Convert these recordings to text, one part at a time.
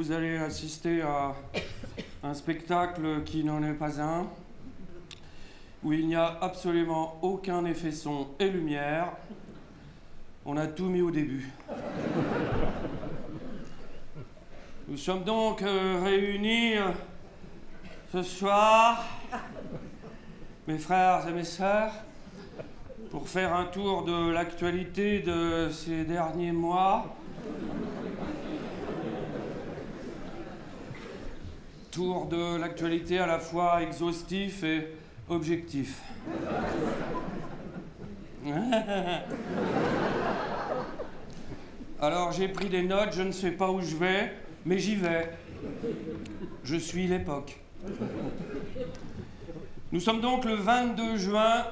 vous allez assister à un spectacle qui n'en est pas un, où il n'y a absolument aucun effet son et lumière. On a tout mis au début. Nous sommes donc réunis ce soir, mes frères et mes sœurs, pour faire un tour de l'actualité de ces derniers mois. Tour de l'actualité à la fois exhaustif et objectif. Alors j'ai pris des notes, je ne sais pas où je vais, mais j'y vais. Je suis l'époque. Nous sommes donc le 22 juin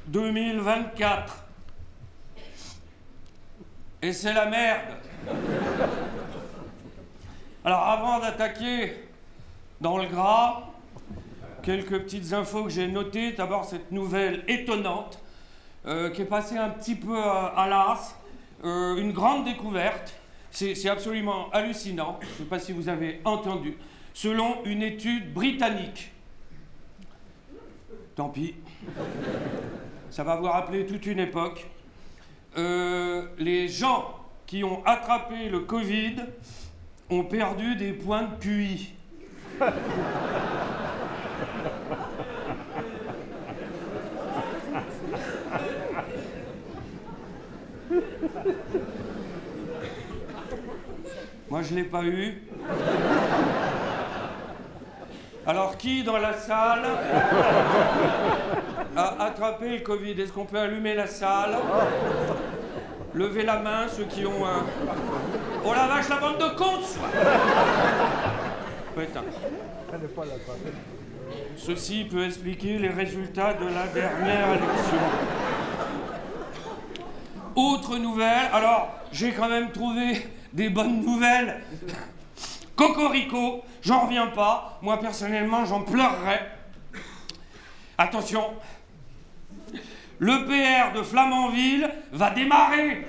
2024. Et c'est la merde. Alors avant d'attaquer dans le gras, quelques petites infos que j'ai notées. D'abord cette nouvelle étonnante qui est passée un petit peu à l'as. Une grande découverte. C'est absolument hallucinant. Je ne sais pas si vous avez entendu. Selon une étude britannique. Tant pis. Ça va vous rappeler toute une époque. Les gens qui ont attrapé le Covid ont perdu des points de QI. Moi, je ne l'ai pas eu. Alors, qui dans la salle a attrapé le Covid? Est-ce qu'on peut allumer la salle? Levez la main, ceux qui ont... Oh la vache, la bande de cons! Putain. Ceci peut expliquer les résultats de la dernière élection. Autre nouvelle, alors, j'ai quand même trouvé des bonnes nouvelles. Cocorico, j'en reviens pas. Moi, personnellement, j'en pleurerais. Attention, l'EPR de Flamanville va démarrer.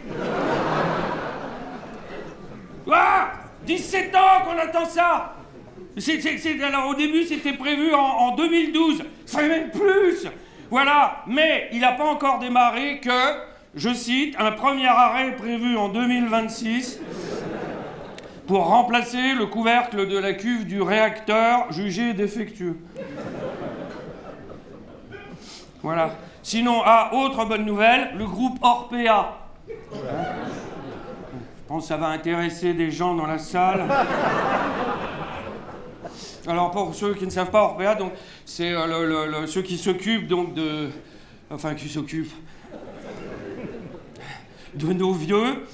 Ah, 17 ans qu'on attend ça. Alors, au début, c'était prévu en 2012. Ça fait même plus. Voilà, mais il n'a pas encore démarré que, je cite, un premier arrêt est prévu en 2026 pour remplacer le couvercle de la cuve du réacteur jugé défectueux. Voilà. Sinon, autre bonne nouvelle, le groupe Orpea. Je pense que ça va intéresser des gens dans la salle. Alors, pour ceux qui ne savent pas, Orpea, donc, c'est ceux qui s'occupent donc de... Enfin, qui s'occupent de nos vieux,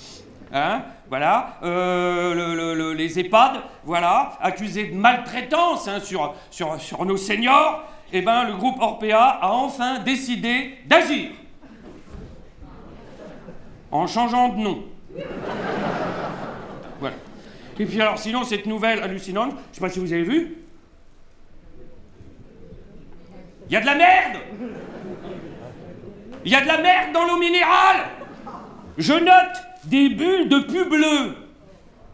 hein, voilà, les EHPAD, voilà, accusés de maltraitance hein, sur nos seniors. Eh ben, le groupe Orpea a enfin décidé d'agir. En changeant de nom. Voilà. Et puis alors, sinon, cette nouvelle hallucinante, je ne sais pas si vous avez vu. Il y a de la merde! Il y a de la merde dans l'eau minérale! Je note des bulles de pus bleu.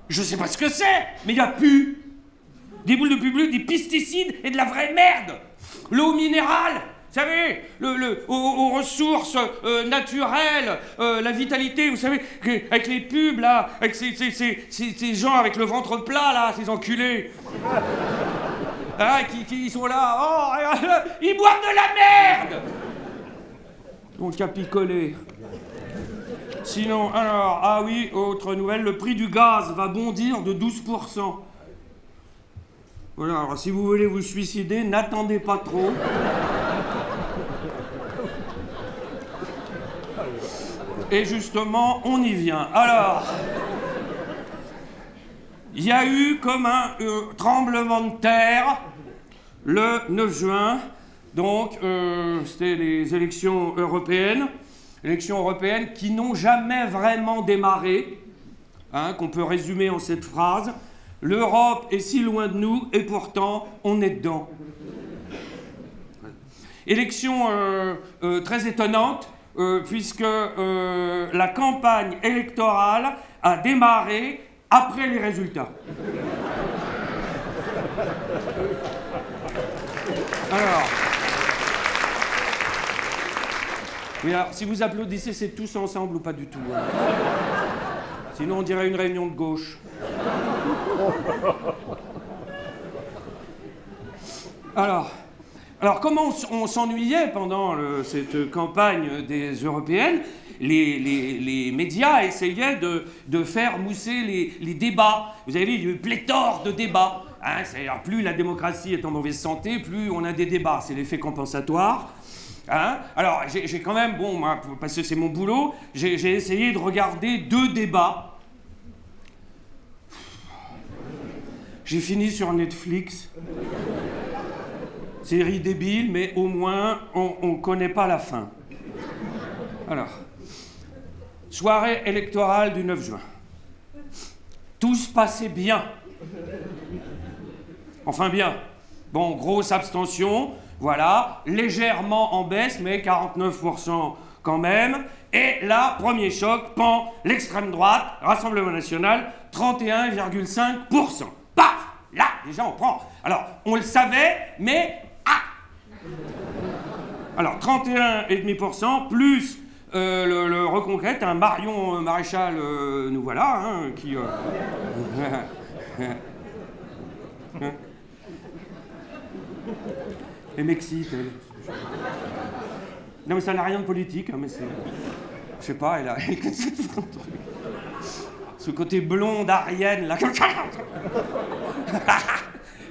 Je sais pas ce que c'est, mais il y a pu. Des boules de pus bleu, des pesticides et de la vraie merde. L'eau minérale, vous savez, aux ressources naturelles, la vitalité, vous savez, avec les pubs, là, avec ces gens avec le ventre plat, là, ces enculés. Hein, qui sont là, oh, ils boivent de la merde. Donc, à picoler. Sinon, alors, ah oui, autre nouvelle, le prix du gaz va bondir de 12%. Voilà, alors si vous voulez vous suicider, n'attendez pas trop. Et justement, on y vient. Alors, il y a eu comme un tremblement de terre le 9 juin. Donc, c'était les élections européennes. Élections européennes qui n'ont jamais vraiment démarré, hein, qu'on peut résumer en cette phrase. L'Europe est si loin de nous et pourtant on est dedans. Élection très étonnante puisque la campagne électorale a démarré après les résultats. Alors... Oui, alors, si vous applaudissez, c'est tous ensemble ou pas du tout, hein. Sinon, on dirait une réunion de gauche. Alors comment on s'ennuyait pendant cette campagne des européennes? Les médias essayaient de faire mousser les débats. Vous avez vu, il y a eu pléthore de débats. Hein, alors, plus la démocratie est en mauvaise santé, plus on a des débats. C'est l'effet compensatoire. Hein? Alors, j'ai quand même, bon, moi, parce que c'est mon boulot, j'ai essayé de regarder 2 débats. J'ai fini sur Netflix. Série débile, mais au moins, on connaît pas la fin. Alors, soirée électorale du 9 juin. Tout se passait bien. Enfin bien. Bon, grosse abstention, voilà, légèrement en baisse, mais 49% quand même. Et là, premier choc, pan, l'extrême droite, Rassemblement National, 31,5%. Paf! Là, déjà, on prend. Alors, on le savait, mais... Alors, 31,5% plus le Reconquête, un Marion Maréchal, nous voilà, hein, qui... Elle m'excite, elle. Non, mais ça n'a rien de politique, hein, mais c'est... Je sais pas, elle a... Ce côté blonde, arienne, là...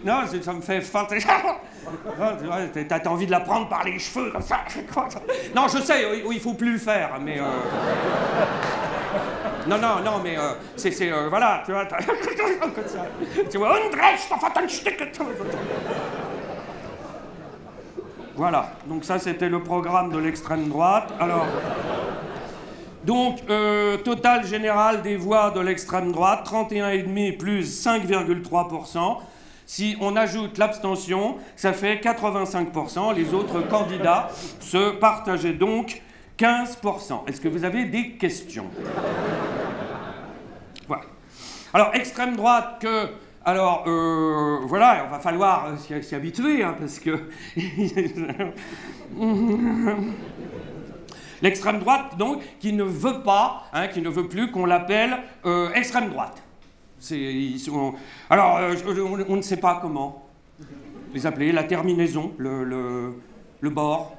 Non, ça me fait feinter. T'as envie de la prendre par les cheveux, comme ça. Non, je sais, il faut plus le faire, mais... Non, mais c'est... voilà, tu vois... Comme ça. Tu vois, voilà, donc ça, c'était le programme de l'extrême droite. Alors... Donc, total général des voix de l'extrême droite, 31,5 plus 5,3%. Si on ajoute l'abstention, ça fait 85%. Les autres candidats se partageaient donc 15%. Est-ce que vous avez des questions? Voilà. Alors, extrême droite que... Alors, voilà, il va falloir s'y habituer, hein, parce que... L'extrême droite, donc, qui ne veut pas, hein, qui ne veut plus qu'on l'appelle extrême droite. Alors, on ne sait pas comment les appeler, la terminaison, le bord,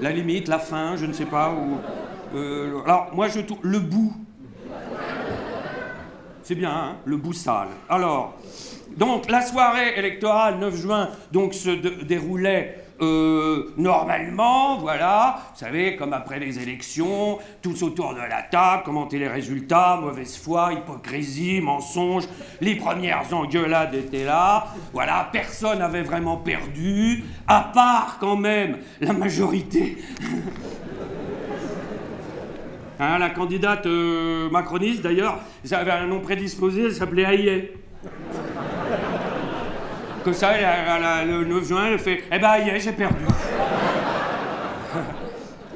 la limite, la fin, je ne sais pas. Alors, moi, je trouve le bout. C'est bien, hein, le bout sale. Alors, donc, la soirée électorale 9 juin donc, se déroulait normalement, voilà, vous savez, comme après les élections, tous autour de la table, commenter les résultats, mauvaise foi, hypocrisie, mensonge, les premières engueulades étaient là, voilà, personne n'avait vraiment perdu, à part quand même la majorité. Hein, la candidate macroniste, d'ailleurs, ça avait un nom prédisposé, elle s'appelait Hayet. Comme ça, le 9 juin, elle fait « Eh ben, Hayet, j'ai perdu. »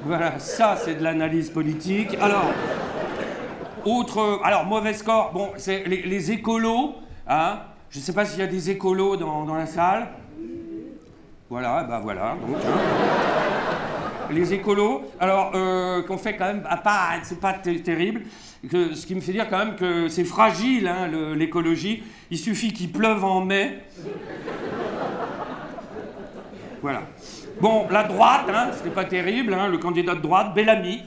Voilà, ça, c'est de l'analyse politique. Alors, mauvais score, bon, c'est les écolos, hein. Je ne sais pas s'il y a des écolos dans la salle. Voilà, ben voilà, donc... Hein. Les écolos, alors, qu'on fait quand même, c'est pas terrible, ce qui me fait dire quand même que c'est fragile, hein, l'écologie. Il suffit qu'il pleuve en mai. Voilà. Bon, la droite, hein, c'était pas terrible, hein, le candidat de droite, Bellamy.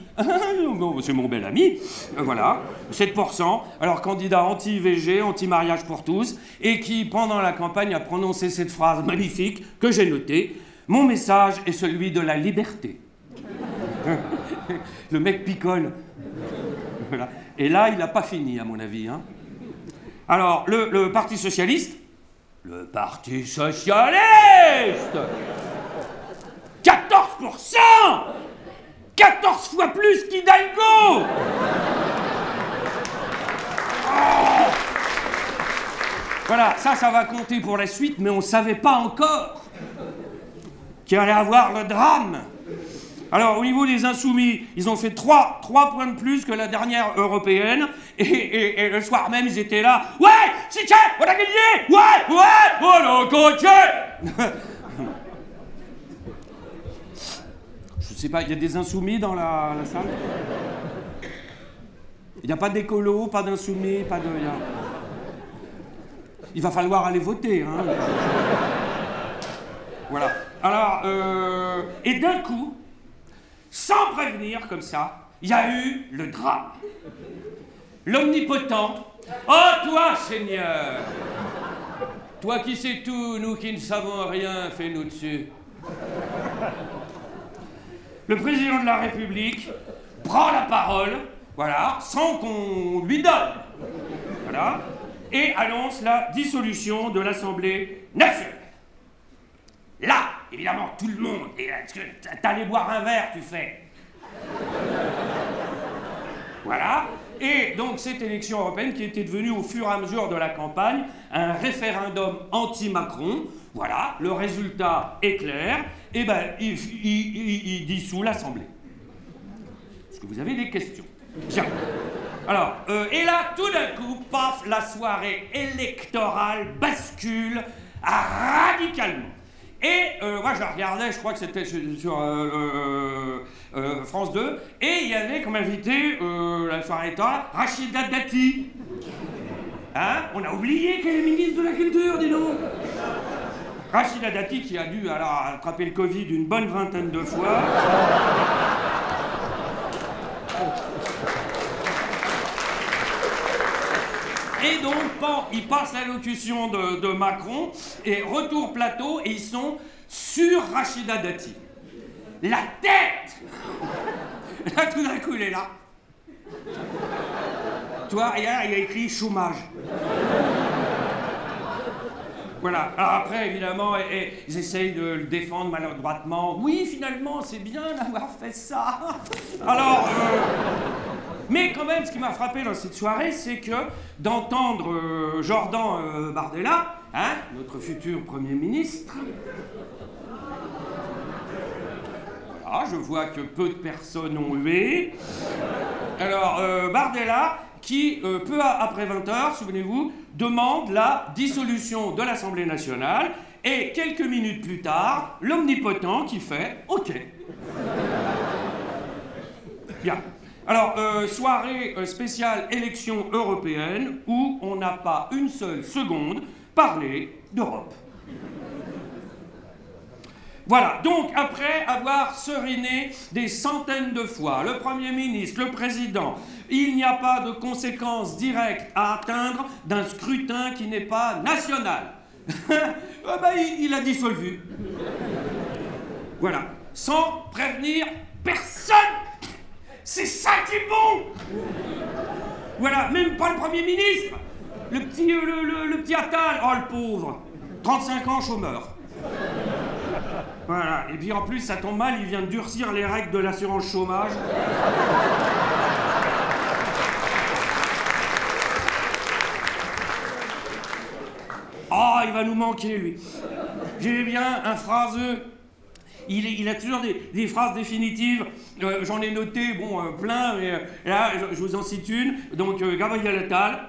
C'est mon bel ami, voilà, 7%. Alors, candidat anti-IVG, anti-mariage pour tous, et qui, pendant la campagne, a prononcé cette phrase magnifique que j'ai notée. Mon message est celui de la liberté. Le mec picole. Voilà. Et là, il n'a pas fini, à mon avis. Hein. Alors, le Parti Socialiste. Le Parti Socialiste 14%. 14 fois plus qu'Hidalgo. Oh. Voilà, ça va compter pour la suite, mais on ne savait pas encore qu'il allait avoir le drame. Alors, au niveau des insoumis, ils ont fait 3 points de plus que la dernière européenne. Et le soir même, ils étaient là. Ouais, c'est ça, on a gagné. Ouais, on a gagné. Je sais pas, il y a des insoumis dans la salle? Il n'y a pas d'écolo, pas d'insoumis, pas de... Il va falloir aller voter, hein. Voilà. Alors, et d'un coup, sans prévenir comme ça, il y a eu le drame. L'omnipotent. Oh, toi, Seigneur! Toi qui sais tout, nous qui ne savons rien, fais-nous dessus. Le président de la République prend la parole, voilà, sans qu'on lui donne. Voilà. Et annonce la dissolution de l'Assemblée nationale. Là, évidemment, tout le monde, est-ce que t'allais boire un verre, tu fais. Voilà. Et donc, cette élection européenne qui était devenue au fur et à mesure de la campagne un référendum anti-Macron. Voilà, le résultat est clair. Eh ben, il dissout l'Assemblée. Est-ce que vous avez des questions? Bien. Alors, et là, tout d'un coup, paf, la soirée électorale bascule radicalement. Et moi, je la regardais, je crois que c'était sur France 2, et il y avait comme invité, la soirée électorale, Rachida Dati. Hein? On a oublié qu'elle est ministre de la Culture, dis donc. Rachida Dati qui a dû alors attraper le Covid une bonne vingtaine de fois. Et donc, il passe l'allocution de Macron, et retour plateau, et ils sont sur Rachida Dati. La tête! Là, tout d'un coup, il est là. Tu vois, il y a écrit chômage. Voilà. Alors après, évidemment, ils essayent de le défendre maladroitement. Oui, finalement, c'est bien d'avoir fait ça. Alors, mais quand même, ce qui m'a frappé dans cette soirée, c'est que d'entendre Jordan Bardella, hein, notre futur Premier ministre. Voilà, je vois que peu de personnes ont hué. Alors, Bardella, qui, peu après 20h, souvenez-vous, demande la dissolution de l'Assemblée nationale, et quelques minutes plus tard, l'omnipotent qui fait « OK ». Bien. Alors, soirée spéciale élection européenne, où on n'a pas une seule seconde parlé d'Europe. Voilà, donc après avoir seriné des centaines de fois le Premier ministre, le Président, il n'y a pas de conséquences directes à atteindre d'un scrutin qui n'est pas national. Il a dissolu. Voilà, sans prévenir personne. C'est ça qui est bon. Voilà, même pas le Premier ministre. Le petit Attal, oh le pauvre, 35 ans chômeur. Voilà, et puis en plus, ça tombe mal, il vient de durcir les règles de l'assurance chômage. Oh, il va nous manquer, lui. J'ai bien un phraseux. Il a toujours des phrases définitives. J'en ai noté, bon, plein, mais là, je vous en cite une. Donc, Gabriel Attal,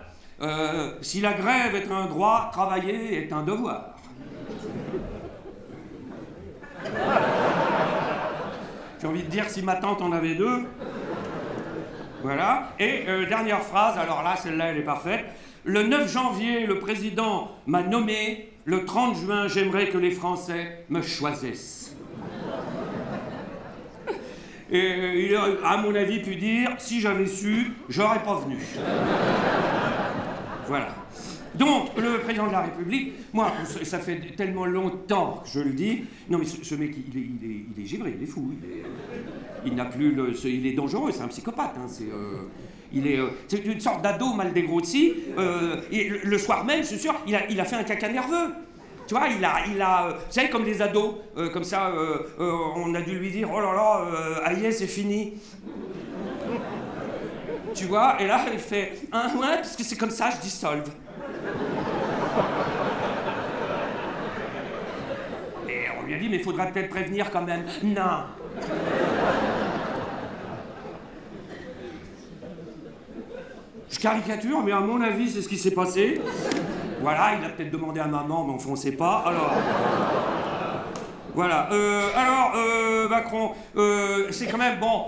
si la grève est un droit, travailler est un devoir. J'ai envie de dire, si ma tante en avait deux. Voilà. Et dernière phrase, alors là, celle-là, elle est parfaite. Le 9 janvier, le président m'a nommé. Le 30 juin, j'aimerais que les Français me choisissent. Et il a, à mon avis, pu dire, si j'avais su, j'aurais pas venu. Voilà. Donc, le président de la République, moi, ça fait tellement longtemps que je le dis. Non, mais ce mec, il est givré, il est fou. Il n'a plus le... Il est dangereux, c'est un psychopathe. Hein, c'est une sorte d'ado mal dégrossi. Et le soir même, c'est sûr, il a fait un caca nerveux. Tu vois, il a vous savez, comme des ados, comme ça, on a dû lui dire, oh là là, aïe, c'est fini. Tu vois, et là, il fait, ouais, parce que c'est comme ça, je dissolve. Et on lui a dit, mais il faudra peut-être prévenir quand même. Non. Je caricature, mais à mon avis, c'est ce qui s'est passé. Voilà, il a peut-être demandé à maman, mais enfin, on sait pas. Alors... Voilà. Macron, c'est quand même, bon,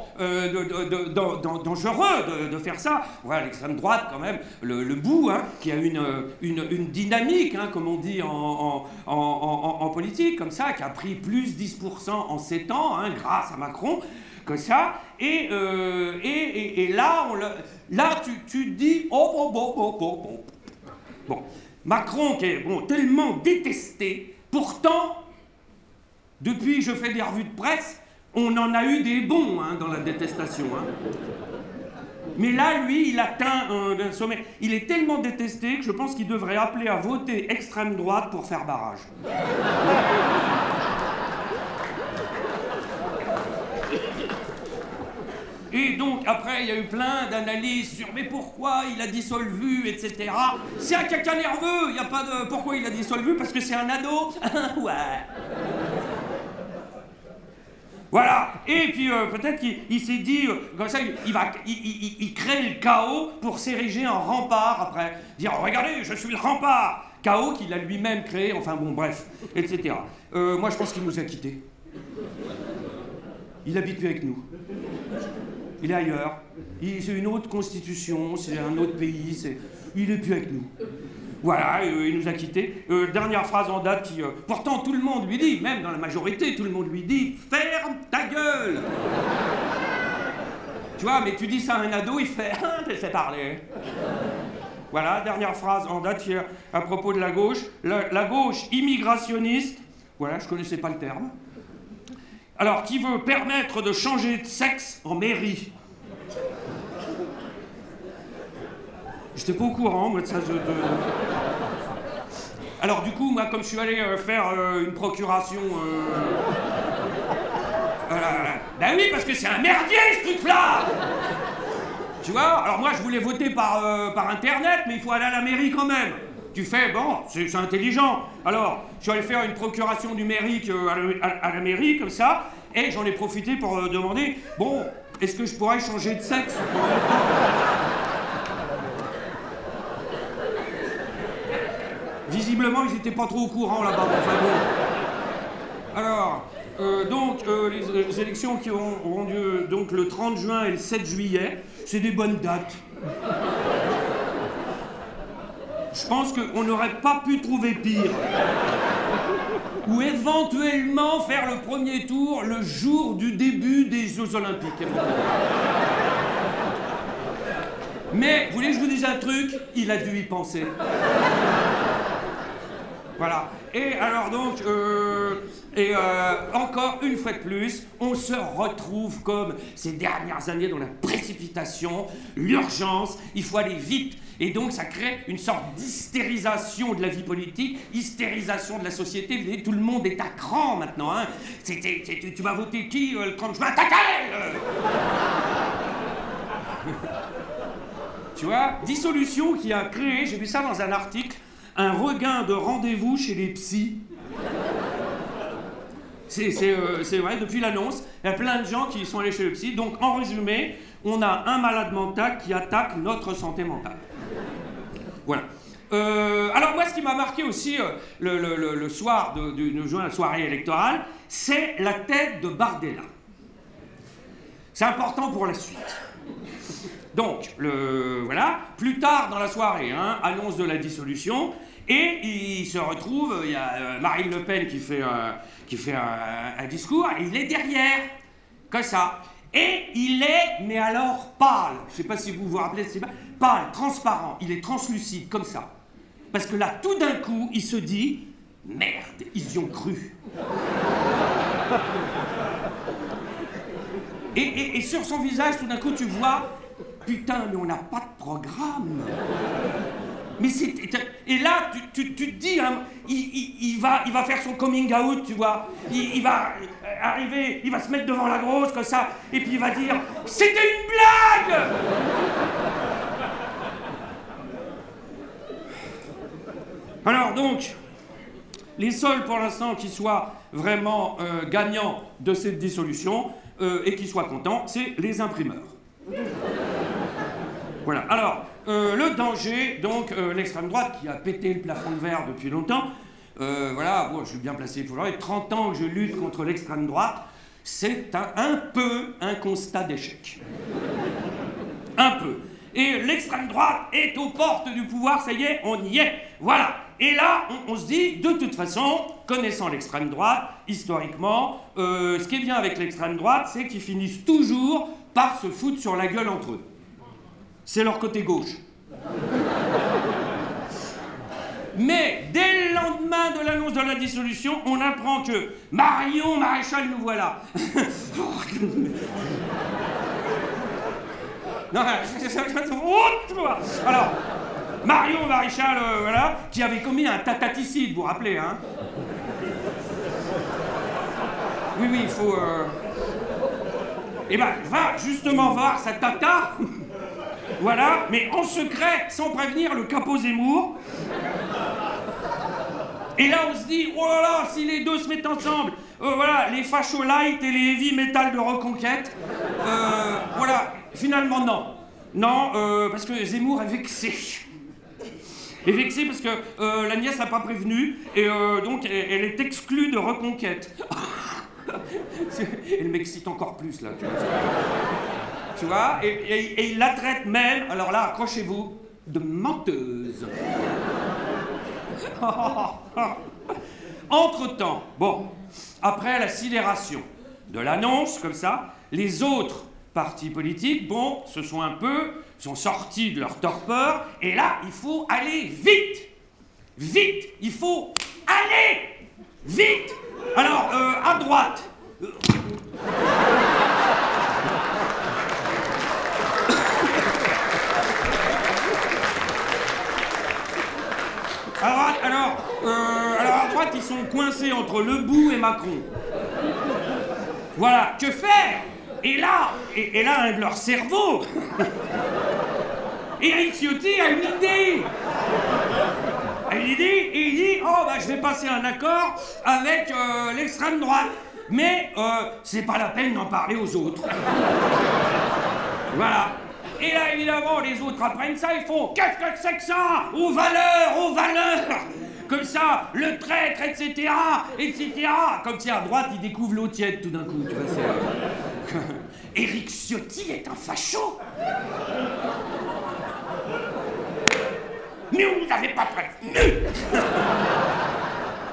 dangereux de faire ça. Voilà, l'extrême droite, quand même, le bout, hein, qui a une dynamique, hein, comme on dit en politique, comme ça, qui a pris plus 10% en 7 ans, hein, grâce à Macron, comme ça. Et là, tu te dis, oh, bon. Macron, qui est, bon, tellement détesté, pourtant... Depuis que je fais des revues de presse, on en a eu des bons, hein, dans la détestation. Hein. Mais là, lui, il atteint un sommet. Il est tellement détesté que je pense qu'il devrait appeler à voter extrême droite pour faire barrage. Et donc, après, il y a eu plein d'analyses sur mais pourquoi il a dissolvu, etc. C'est un caca nerveux, il n'y a pas de... Pourquoi il a dissolvu? Parce que c'est un ado. Ouais. Voilà, et puis peut-être qu'il s'est dit, comme ça, il crée le chaos pour s'ériger en rempart après. Dire, oh, regardez, je suis le rempart. Chaos qu'il a lui-même créé, enfin bon, bref, etc. Moi, je pense qu'il nous a quittés. Il habite plus avec nous. Il est ailleurs. C'est une autre constitution, c'est un autre pays, il est plus avec nous. Voilà, il nous a quittés. Dernière phrase en date qui... pourtant, tout le monde lui dit, même dans la majorité, tout le monde lui dit « Ferme ta gueule !» Tu vois, mais tu dis ça à un ado, il fait « Ah, je sais parler !» Voilà, dernière phrase en date qui, à propos de la gauche. La gauche immigrationniste, voilà, je connaissais pas le terme. Alors, qui veut permettre de changer de sexe en mairie. J'étais pas au courant, moi, de ça. Alors, du coup, moi, comme je suis allé faire une procuration... Voilà. Ben oui, parce que c'est un merdier, ce truc-là. Tu vois? Alors, moi, je voulais voter par Internet, mais il faut aller à la mairie quand même. Tu fais, bon, c'est intelligent. Alors, je suis allé faire une procuration numérique à la mairie, comme ça, et j'en ai profité pour demander, bon, est-ce que je pourrais changer de sexe? Visiblement, ils n'étaient pas trop au courant là-bas. Enfin bon. Alors, les élections qui auront lieu donc, le 30 juin et le 7 juillet, c'est des bonnes dates. Je pense qu'on n'aurait pas pu trouver pire. Ou éventuellement faire le premier tour le jour du début des Jeux Olympiques. Mais, vous voulez que je vous dise un truc? Il a dû y penser. Voilà. Et alors donc, encore une fois de plus, on se retrouve comme ces dernières années dans la précipitation, l'urgence, il faut aller vite. Et donc ça crée une sorte d'hystérisation de la vie politique, hystérisation de la société. Vous voyez, tout le monde est à cran maintenant. Hein. Tu vas voter qui le 30 juin? Ta gueule. Tu vois, dissolution qui a créé, j'ai vu ça dans un article, un regain de rendez-vous chez les psys. C'est vrai, depuis l'annonce, il y a plein de gens qui sont allés chez le psy. Donc, en résumé, on a un malade mental qui attaque notre santé mentale. Voilà. Alors, moi, ce qui m'a marqué aussi le soir de juin, la soirée électorale, c'est la tête de Bardella. C'est important pour la suite. Donc, voilà, plus tard dans la soirée, hein, annonce de la dissolution, et il se retrouve, il y a Marine Le Pen qui fait un discours, et il est derrière, comme ça. Et il est, mais alors, pâle. Je ne sais pas si vous vous rappelez, c'est pâle, transparent, il est translucide, comme ça. Parce que là, tout d'un coup, il se dit, merde, ils y ont cru. Et sur son visage, tout d'un coup, tu vois... Putain, mais on n'a pas de programme. Mais c'est... Et là, tu te dis, hein, il va faire son coming out, tu vois. Il va arriver, il va se mettre devant la grosse, comme ça, et puis il va dire « C'était une blague !» Alors donc, les seuls pour l'instant qui soient vraiment gagnants de cette dissolution, et qui soient contents, c'est les imprimeurs. Voilà. Alors, le danger, donc, l'extrême droite qui a pété le plafond de verre depuis longtemps, voilà, bon, je suis bien placé pour le 30 ans que je lutte contre l'extrême droite, c'est un peu un constat d'échec. Un peu. Et l'extrême droite est aux portes du pouvoir, ça y est, on y est. Voilà. Et là, on se dit, de toute façon, connaissant l'extrême droite, historiquement, ce qui est bien avec l'extrême droite, c'est qu'ils finissent toujours par se foutre sur la gueule entre eux. C'est leur côté gauche. Mais dès le lendemain de l'annonce de la dissolution, on apprend que Marion Maréchal, nous voilà. Non, alors, Marion Maréchal, voilà, qui avait commis un tataticide, vous vous rappelez, hein? Oui, oui, il faut... Eh ben, va justement voir sa tata, voilà, mais en secret, sans prévenir le capot Zemmour. Et là, on se dit, oh là là, si les deux se mettent ensemble, voilà, les fachos light et les heavy metal de Reconquête, voilà, finalement, non. Non, parce que Zemmour est vexé. Est vexé parce que la nièce l'a pas prévenu, et donc elle est exclue de Reconquête. Elle m'excite encore plus, là. Tu vois, et il la traite même, alors là, accrochez-vous, de menteuse. Entre-temps, bon, après la sidération de l'annonce, comme ça, les autres partis politiques, bon, sont sortis de leur torpeur, et là, il faut aller vite. Vite, il faut aller vite. Alors, à droite. Alors, à droite, ils sont coincés entre Ledoux et Macron. Voilà, que faire? Et là, leur cerveau, Éric Ciotti a une idée. Et il dit, oh, bah, je vais passer un accord avec l'extrême droite. Mais c'est pas la peine d'en parler aux autres. Voilà. Et là, évidemment, les autres apprennent ça, ils font « Qu'est-ce que c'est que ça? Aux valeurs, aux valeurs !» Comme ça, le traître, etc., etc. Comme si à droite, ils découvrent l'eau tiède tout d'un coup, tu vois, c'est... Éric Ciotti est un facho. Mais on nous avait pas prévenu.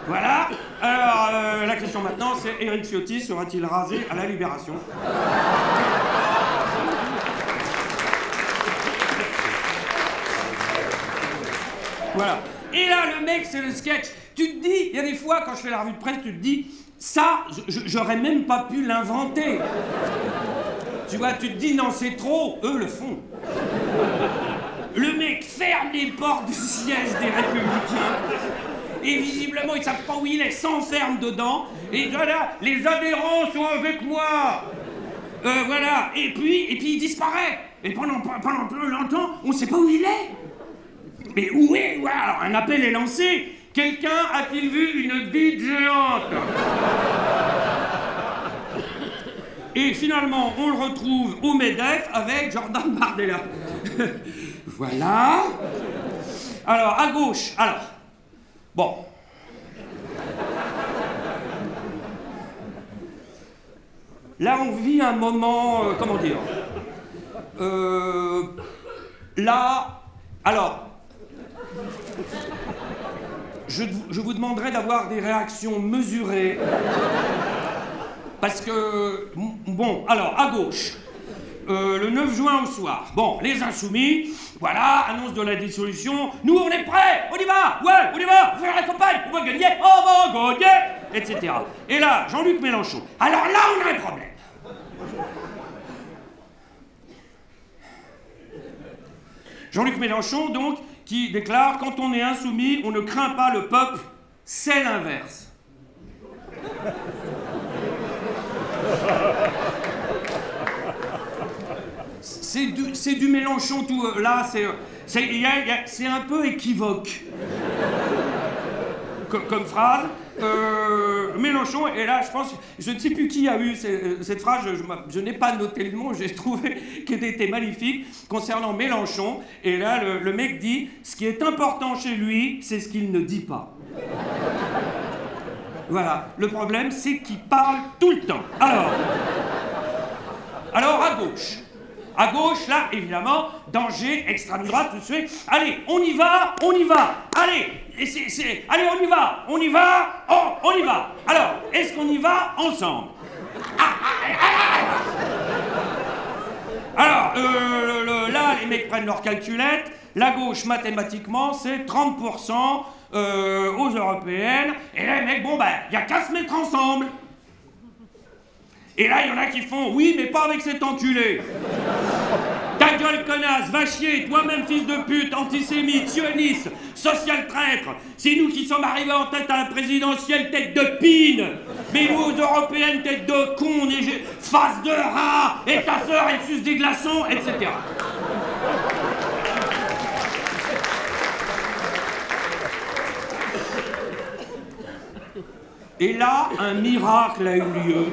Voilà. Alors, la question maintenant, c'est Éric Ciotti sera-t-il rasé à la Libération? Voilà. Et là, le mec, c'est le sketch. Tu te dis, il y a des fois, quand je fais la revue de presse, tu te dis, ça, j'aurais même pas pu l'inventer. Tu vois, tu te dis, non, c'est trop. Eux le font. Le mec ferme les portes du siège des Républicains. Et visiblement, ils savent pas où il est, s'enferme dedans. Et voilà, les adhérents sont avec moi. Voilà. Et puis il disparaît. Et pendant plus longtemps, on sait pas où il est. Mais où est? Ouais, alors un appel est lancé. Quelqu'un a-t-il vu une bite géante? Et finalement, on le retrouve au MEDEF avec Jordan Bardella. Voilà. Alors, à gauche, alors. Bon. Là, on vit un moment, comment dire? Là, alors... Je vous demanderai d'avoir des réactions mesurées. Parce que... Bon, alors, à gauche. Le 9 juin au soir. Bon, les Insoumis, voilà, annonce de la dissolution. Nous, on est prêts, on y va, ouais, on y va, on va faire la campagne, on va gagner, etc. Et là, Jean-Luc Mélenchon. Alors là, on a un problème. Jean-Luc Mélenchon, donc, qui déclare « Quand on est insoumis, on ne craint pas le peuple, c'est l'inverse. » C'est du Mélenchon tout... Là, c'est un peu équivoque. Comme phrase. Mélenchon, et là, je pense, je ne sais plus qui a eu cette phrase, je n'ai pas noté le nom, j'ai trouvé qu'elle était magnifique, concernant Mélenchon, et là, le mec dit, ce qui est important chez lui, c'est ce qu'il ne dit pas. Voilà, le problème, c'est qu'il parle tout le temps. Alors, à gauche. À gauche, là, évidemment, danger, extrême droite, tout de suite. Allez, on y va. Allez, allez, on y va, oh, on y va. Alors, est-ce qu'on y va ensemble? Alors, là, les mecs prennent leur calculette. La gauche, mathématiquement, c'est 30% aux européennes. Et là, les mecs, bon, ben, il n'y a qu'à se mettre ensemble. Et là, il y en a qui font, oui, mais pas avec cet enculé. Ta gueule, connasse, va chier, toi-même, fils de pute, antisémite, sioniste, social traître. C'est nous qui sommes arrivés en tête à la présidentielle, tête de pine. Mais nous, aux européennes, tête de con, face de rat, et ta sœur, elle suce des glaçons, etc. Et là, un miracle a eu lieu.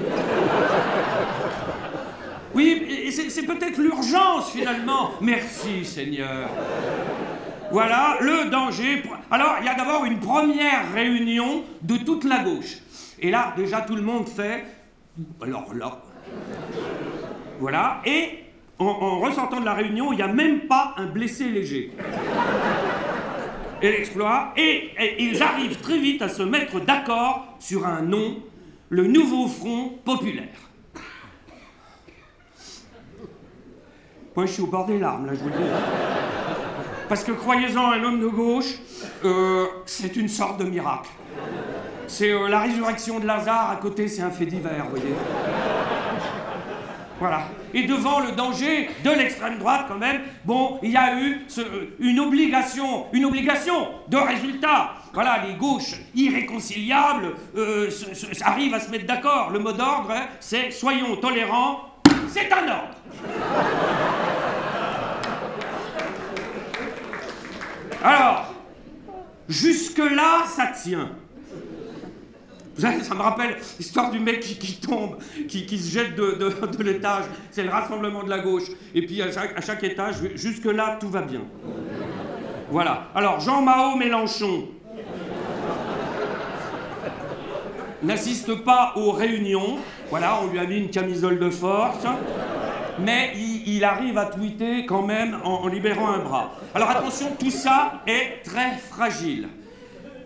Oui, c'est peut-être l'urgence, finalement. Merci, Seigneur. Voilà, le danger. Alors, il y a d'abord une première réunion de toute la gauche. Et là, déjà, tout le monde fait... Alors là... Voilà, et en ressortant de la réunion, il n'y a même pas un blessé léger. Et l'exploit, et ils arrivent très vite à se mettre d'accord sur un nom, le Nouveau Front Populaire. Moi, je suis au bord des larmes, là, je vous le dis. Parce que, croyez-en, un homme de gauche, c'est une sorte de miracle. C'est la résurrection de Lazare, à côté, c'est un fait divers, vous voyez. Voilà. Et devant le danger de l'extrême droite, quand même, bon, il y a eu une obligation de résultat. Voilà, les gauches irréconciliables arrivent à se mettre d'accord. Le mot d'ordre, hein, c'est « soyons tolérants », c'est un ordre. Alors, jusque-là, ça tient. Vous savez, ça me rappelle l'histoire du mec qui tombe, qui se jette de l'étage. C'est le rassemblement de la gauche. Et puis à chaque étage, jusque-là, tout va bien. Voilà. Alors, Jean-Mao Mélenchon n'assiste pas aux réunions. Voilà, on lui a mis une camisole de force. Mais il arrive à tweeter quand même en libérant un bras. Alors attention, tout ça est très fragile.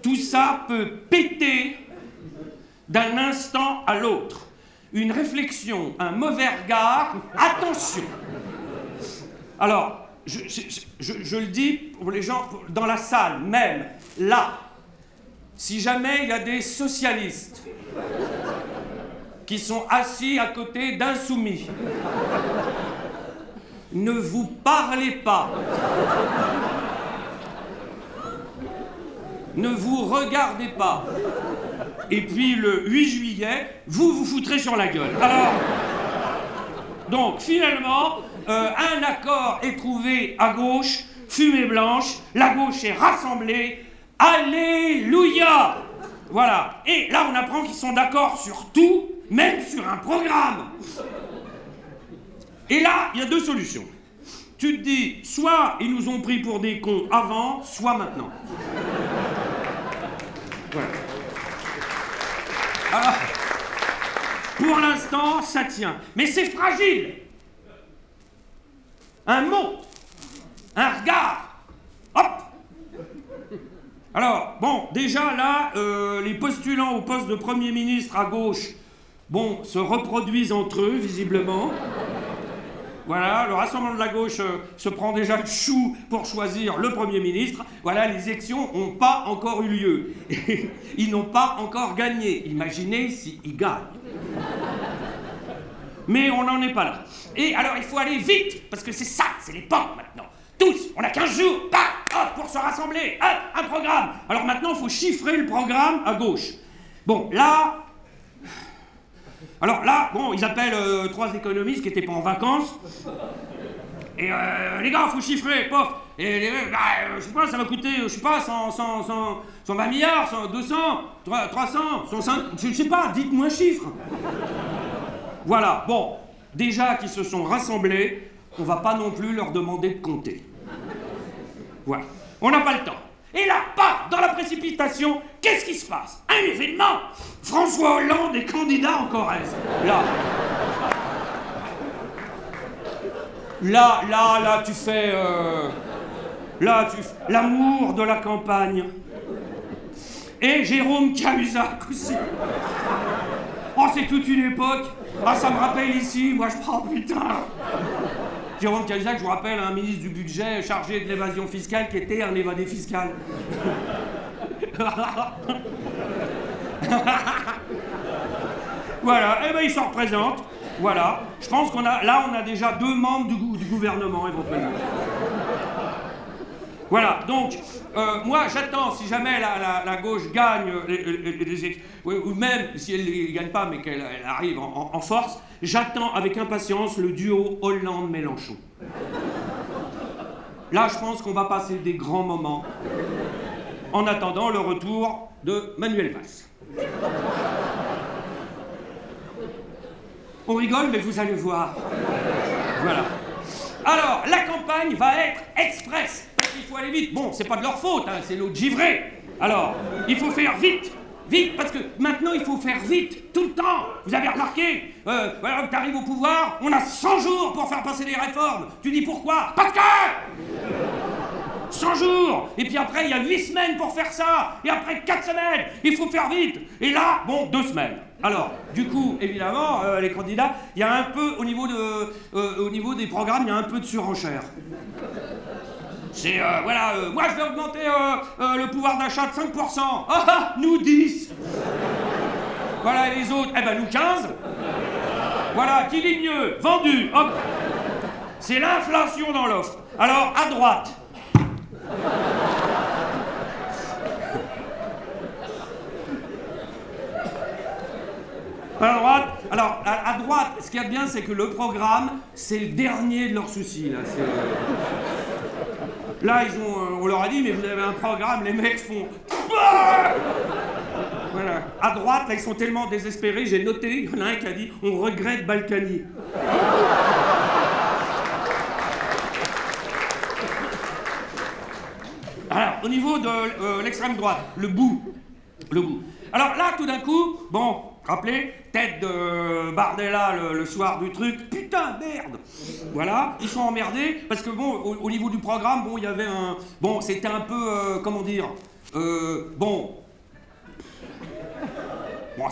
Tout ça peut péter d'un instant à l'autre. Une réflexion, un mauvais regard, attention. Alors, je le dis pour les gens dans la salle, même là, si jamais il y a des socialistes qui sont assis à côté d'insoumis, ne vous parlez pas. Ne vous regardez pas. Et puis le 8 juillet, vous foutrez sur la gueule. Alors, donc finalement, un accord est trouvé à gauche, fumée blanche, la gauche est rassemblée. Alléluia! Voilà. Et là, on apprend qu'ils sont d'accord sur tout, même sur un programme. Et là, il y a deux solutions. Tu te dis, soit ils nous ont pris pour des cons avant, soit maintenant. Voilà. Alors, pour l'instant, ça tient. Mais c'est fragile. Un mot, un regard, hop. Alors, bon, déjà là, les postulants au poste de Premier ministre à gauche, bon, se reproduisent entre eux, visiblement. Voilà, le Rassemblement de la gauche se prend déjà le chou pour choisir le Premier ministre. Voilà, les élections n'ont pas encore eu lieu. Ils n'ont pas encore gagné. Imaginez s'ils gagnent. Mais on n'en est pas là. Et alors, il faut aller vite, parce que c'est ça, c'est l'époque maintenant. Tous, on a 15 jours, paf, hop, pour se rassembler, hop, un programme. Alors maintenant, il faut chiffrer le programme à gauche. Bon, là... Alors là, bon, ils appellent trois économistes qui n'étaient pas en vacances. Et les gars, faut chiffrer, pof. Et je sais pas, ça va coûter, je sais pas, 120 milliards, 200, 300, 105, je sais pas, dites-moi un chiffre. Voilà, bon, déjà qu'ils se sont rassemblés, on va pas non plus leur demander de compter. Voilà, on n'a pas le temps. Et là, paf, dans la précipitation, qu'est-ce qui se passe? Un événement! François Hollande est candidat en Corrèze. Là, tu fais... l'amour de la campagne. Et Jérôme Cahuzac aussi. Oh, c'est toute une époque. Ah, ça me rappelle ici, moi je prends, putain. Jérôme Cahuzac, je vous rappelle, un ministre du budget chargé de l'évasion fiscale qui était un évadé fiscal. Voilà, et ben il s'en représente. Voilà, je pense qu'on a, là on a déjà 2 membres du gouvernement éventuellement. Voilà, donc, moi j'attends, si jamais la gauche gagne, ou même si elle ne gagne pas, mais qu'elle arrive en force, j'attends avec impatience le duo Hollande-Mélenchon. Là, je pense qu'on va passer des grands moments, en attendant le retour de Manuel Valls. On rigole, mais vous allez voir. Voilà. Alors, la campagne va être express. Il faut aller vite. Bon, c'est pas de leur faute, hein, c'est l'autre givré. Alors, il faut faire vite. Vite, parce que maintenant, il faut faire vite, tout le temps. Vous avez remarqué, voilà, t'arrives au pouvoir, on a 100 jours pour faire passer les réformes. Tu dis pourquoi? Parce que 100 jours. Et puis après, il y a 8 semaines pour faire ça. Et après, 4 semaines. Il faut faire vite. Et là, bon, 2 semaines. Alors, du coup, évidemment, les candidats, il y a un peu, au niveau des programmes, il y a un peu de surenchère. C'est, voilà, moi je vais augmenter le pouvoir d'achat de 5%. Ah, nous 10. Voilà, et les autres, eh ben nous 15. Voilà, qui dit mieux? Vendu, hop. C'est l'inflation dans l'offre. Alors, à droite. Alors, à droite, ce qu'il y a de bien, c'est que le programme, c'est le dernier de leurs soucis, là. Là, on leur a dit, mais vous avez un programme, les mecs font... Voilà. À droite, là, ils sont tellement désespérés, j'ai noté, il y en a un qui a dit, on regrette Balkany. Alors, au niveau de l'extrême droite, le bout. Alors là, tout d'un coup, bon, rappelez, tête de Bardella le soir du truc, putain, merde. Voilà, ils sont emmerdés, parce que bon, au niveau du programme, bon, il y avait un... Bon, c'était un peu, comment dire, bon,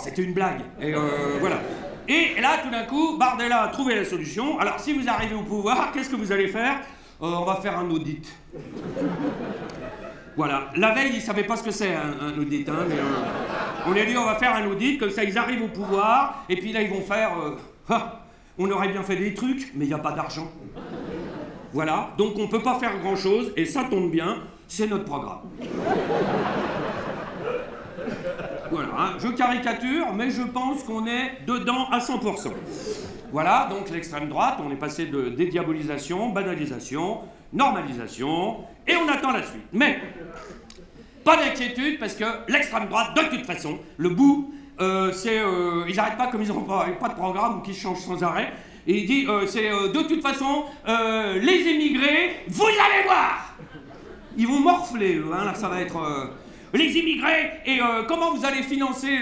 c'était une blague, et voilà. Et là, tout d'un coup, Bardella a trouvé la solution. Alors, si vous arrivez au pouvoir, qu'est-ce que vous allez faire? On va faire un audit. Voilà. La veille, ils ne savaient pas ce que c'est, un audit, hein, mais on a dit, on va faire un audit, comme ça, ils arrivent au pouvoir, et puis là, ils vont faire... on aurait bien fait des trucs, mais il n'y a pas d'argent. Voilà. Donc, on ne peut pas faire grand-chose, et ça tombe bien, c'est notre programme. Voilà, hein, je caricature, mais je pense qu'on est dedans à 100%. Voilà, donc l'extrême droite, on est passé de dédiabolisation, banalisation, normalisation, et on attend la suite. Mais, pas d'inquiétude, parce que l'extrême droite, de toute façon, le bout, c'est... ils n'arrêtent pas comme ils n'ont pas de programme ou qu'ils changent sans arrêt. Et il dit, de toute façon, les immigrés, vous allez voir. Ils vont morfler, hein, là, ça va être... les immigrés, et comment vous allez financer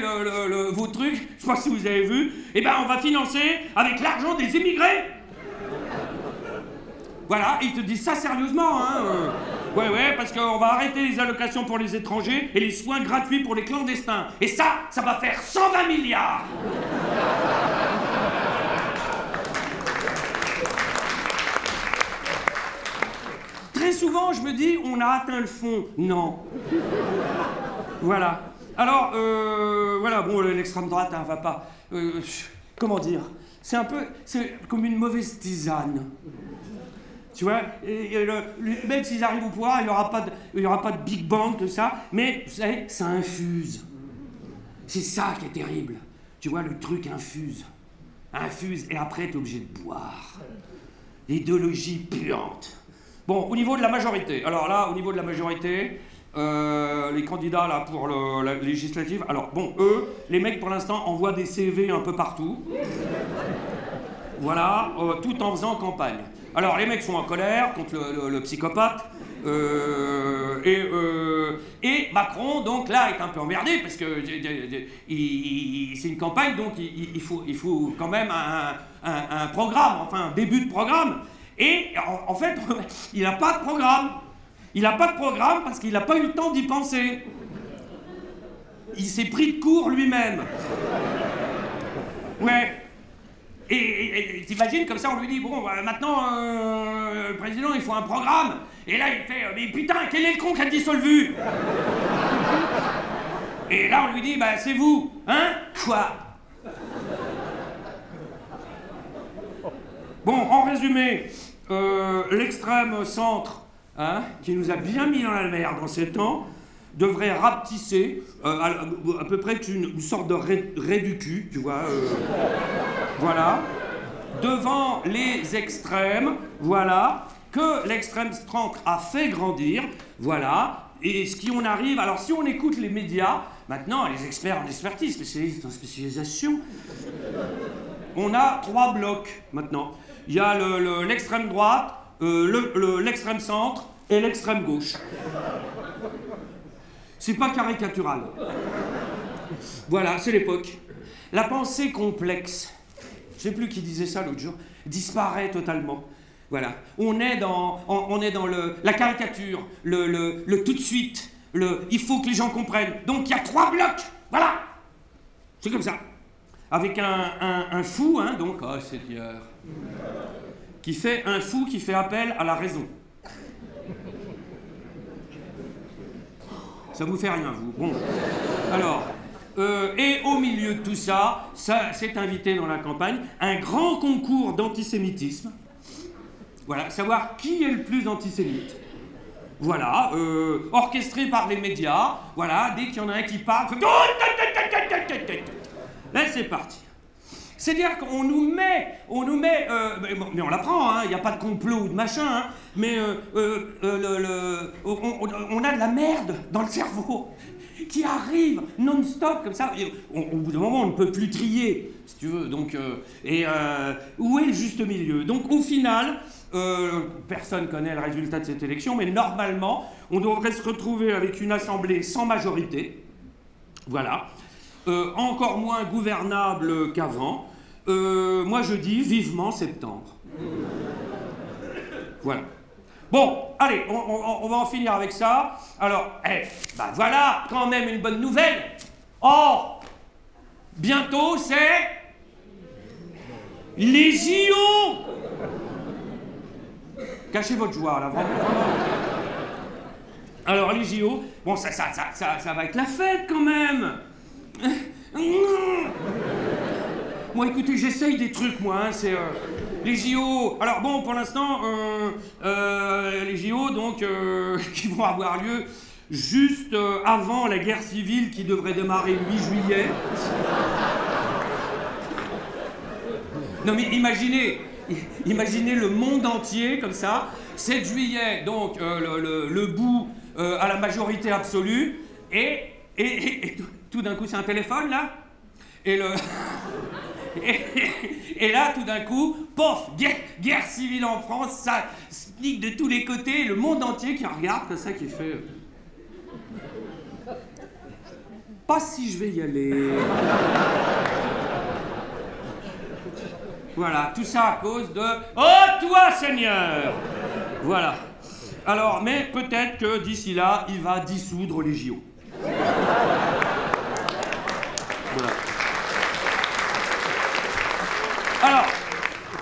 vos trucs? Je sais pas si vous avez vu. Eh ben, on va financer avec l'argent des immigrés. Voilà, et ils te disent ça sérieusement, hein. Ouais, parce qu'on va arrêter les allocations pour les étrangers et les soins gratuits pour les clandestins. Et ça va faire 120 milliards. Très souvent, je me dis, on a atteint le fond. Non. Voilà. Alors, voilà, bon, l'extrême droite, hein, va pas... comment dire? C'est un peu... C'est comme une mauvaise tisane. Tu vois, même s'ils arrivent au pouvoir, il n'y aura pas de Big Bang, tout ça, mais, vous savez, ça infuse. C'est ça qui est terrible. Tu vois, le truc infuse. Infuse, et après, t'es obligé de boire. L'idéologie puante. Bon, au niveau de la majorité. Alors là, au niveau de la majorité, les candidats là pour la législative. Alors bon, eux, les mecs pour l'instant envoient des CV un peu partout. Voilà, tout en faisant campagne. Alors les mecs sont en colère contre le psychopathe. Et Macron, donc là, est un peu emmerdé parce que c'est une campagne, donc il faut quand même un programme, enfin un début de programme. Et en fait, il n'a pas de programme. Il n'a pas de programme parce qu'il n'a pas eu le temps d'y penser. Il s'est pris de court lui-même. Ouais. Et t'imagines, comme ça, on lui dit, bon, maintenant, le président, il faut un programme. Et là, il fait, mais putain, quel est le con qui a dit Solvu? Et là, on lui dit, bah, c'est vous. Hein? Quoi? Bon, en résumé, l'extrême centre, hein, qui nous a bien mis dans la merde en ces temps, devrait rapetisser à peu près une sorte de raie du cul, tu vois. Voilà. Devant les extrêmes, voilà, que l'extrême centre a fait grandir, voilà. Et ce qui on arrive, alors si on écoute les médias, maintenant les experts en expertise, spécialistes en spécialisation, on a 3 blocs maintenant. Il y a l'extrême droite, l'extrême centre et l'extrême gauche. C'est pas caricatural. Voilà, c'est l'époque. La pensée complexe, je sais plus qui disait ça l'autre jour, disparaît totalement. Voilà. On est dans la caricature, le tout de suite, il faut que les gens comprennent. Donc il y a 3 blocs. Voilà. C'est comme ça. Avec un fou, hein, donc, oh Seigneur, qui fait un fou qui fait appel à la raison. Ça vous fait rien, vous. Bon. Alors, et au milieu de tout ça, s'est invité dans la campagne un grand concours d'antisémitisme. Voilà, savoir qui est le plus antisémite. Voilà, orchestré par les médias. Voilà, dès qu'il y en a un qui parle, là c'est parti. C'est-à-dire qu'on nous met, mais on l'apprend, hein, il n'y a pas de complot ou de machin, hein, mais on a de la merde dans le cerveau qui arrive non-stop comme ça. Au bout d'un moment, on ne peut plus trier, si tu veux. Donc, où est le juste milieu? Donc, au final, personne ne connaît le résultat de cette élection, mais normalement, on devrait se retrouver avec une assemblée sans majorité. Voilà. Encore moins gouvernable qu'avant. Moi je dis vivement septembre. Voilà. Bon, allez, on va en finir avec ça. Alors, bah voilà, quand même une bonne nouvelle. Oh, bientôt c'est les JO. Cachez votre joie là, vraiment. Alors les JO, bon ça va être la fête quand même. Moi, écoutez, j'essaye des trucs, moi, hein, c'est les JO. Alors bon, pour l'instant, les JO, donc, qui vont avoir lieu juste avant la guerre civile qui devrait démarrer le 8 juillet. Non mais imaginez le monde entier comme ça, 7 juillet, donc le bout à la majorité absolue, et tout d'un coup, c'est un téléphone, là. Et là, tout d'un coup, pof, guerre civile en France, ça se pique de tous les côtés, le monde entier qui regarde comme ça, qui fait... Pas si je vais y aller. Voilà, tout ça à cause de... Oh, toi, Seigneur! Voilà. Alors, mais peut-être que d'ici là, il va dissoudre les JO. Voilà. Alors,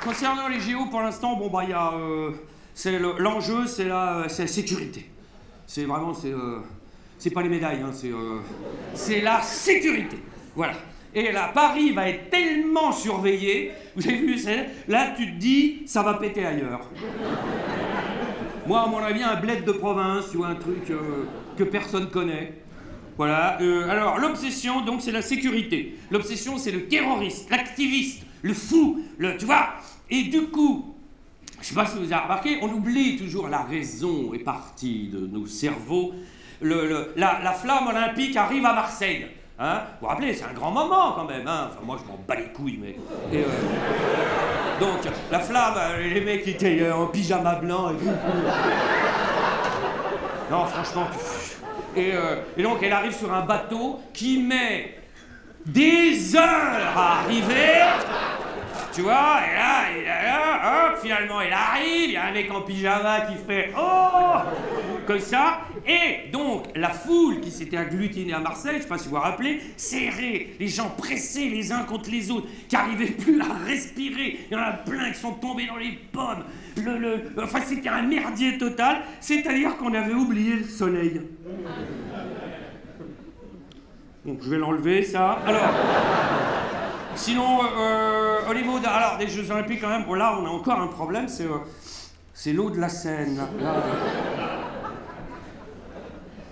concernant les JO, pour l'instant, bon, bah, il y a... l'enjeu, c'est la sécurité. C'est vraiment, c'est pas les médailles, hein, c'est la sécurité. Voilà. Et là, Paris va être tellement surveillé, vous avez vu, là, tu te dis, ça va péter ailleurs. Moi, à mon avis, un bled de province ou un truc que personne connaît. Voilà. Alors, l'obsession, donc, c'est la sécurité. L'obsession, c'est le terroriste, l'activiste, le fou, tu vois. Et du coup, Je sais pas si vous avez remarqué, on oublie toujours la raison est partie de nos cerveaux. La flamme olympique arrive à Marseille. Hein, vous vous rappelez, c'est un grand moment quand même. Hein, enfin, moi, je m'en bats les couilles, mais... donc, la flamme, les mecs étaient en pyjama blanc et tout. Non, franchement... Et donc, elle arrive sur un bateau qui met des heures à arriver. Tu vois, et là, hop, finalement, elle arrive, il y a un mec en pyjama qui fait « Oh !» comme ça. Et donc, la foule qui s'était agglutinée à Marseille, je sais pas si vous vous rappelez, serrée, les gens pressés les uns contre les autres, qui n'arrivaient plus à respirer. Il y en a plein qui sont tombés dans les pommes. Enfin, c'était un merdier total, c'est-à-dire qu'on avait oublié le soleil. Donc, je vais l'enlever, ça. Alors... Sinon, au niveau des Jeux Olympiques, quand même, bon, là, on a encore un problème, c'est l'eau de la Seine. Là,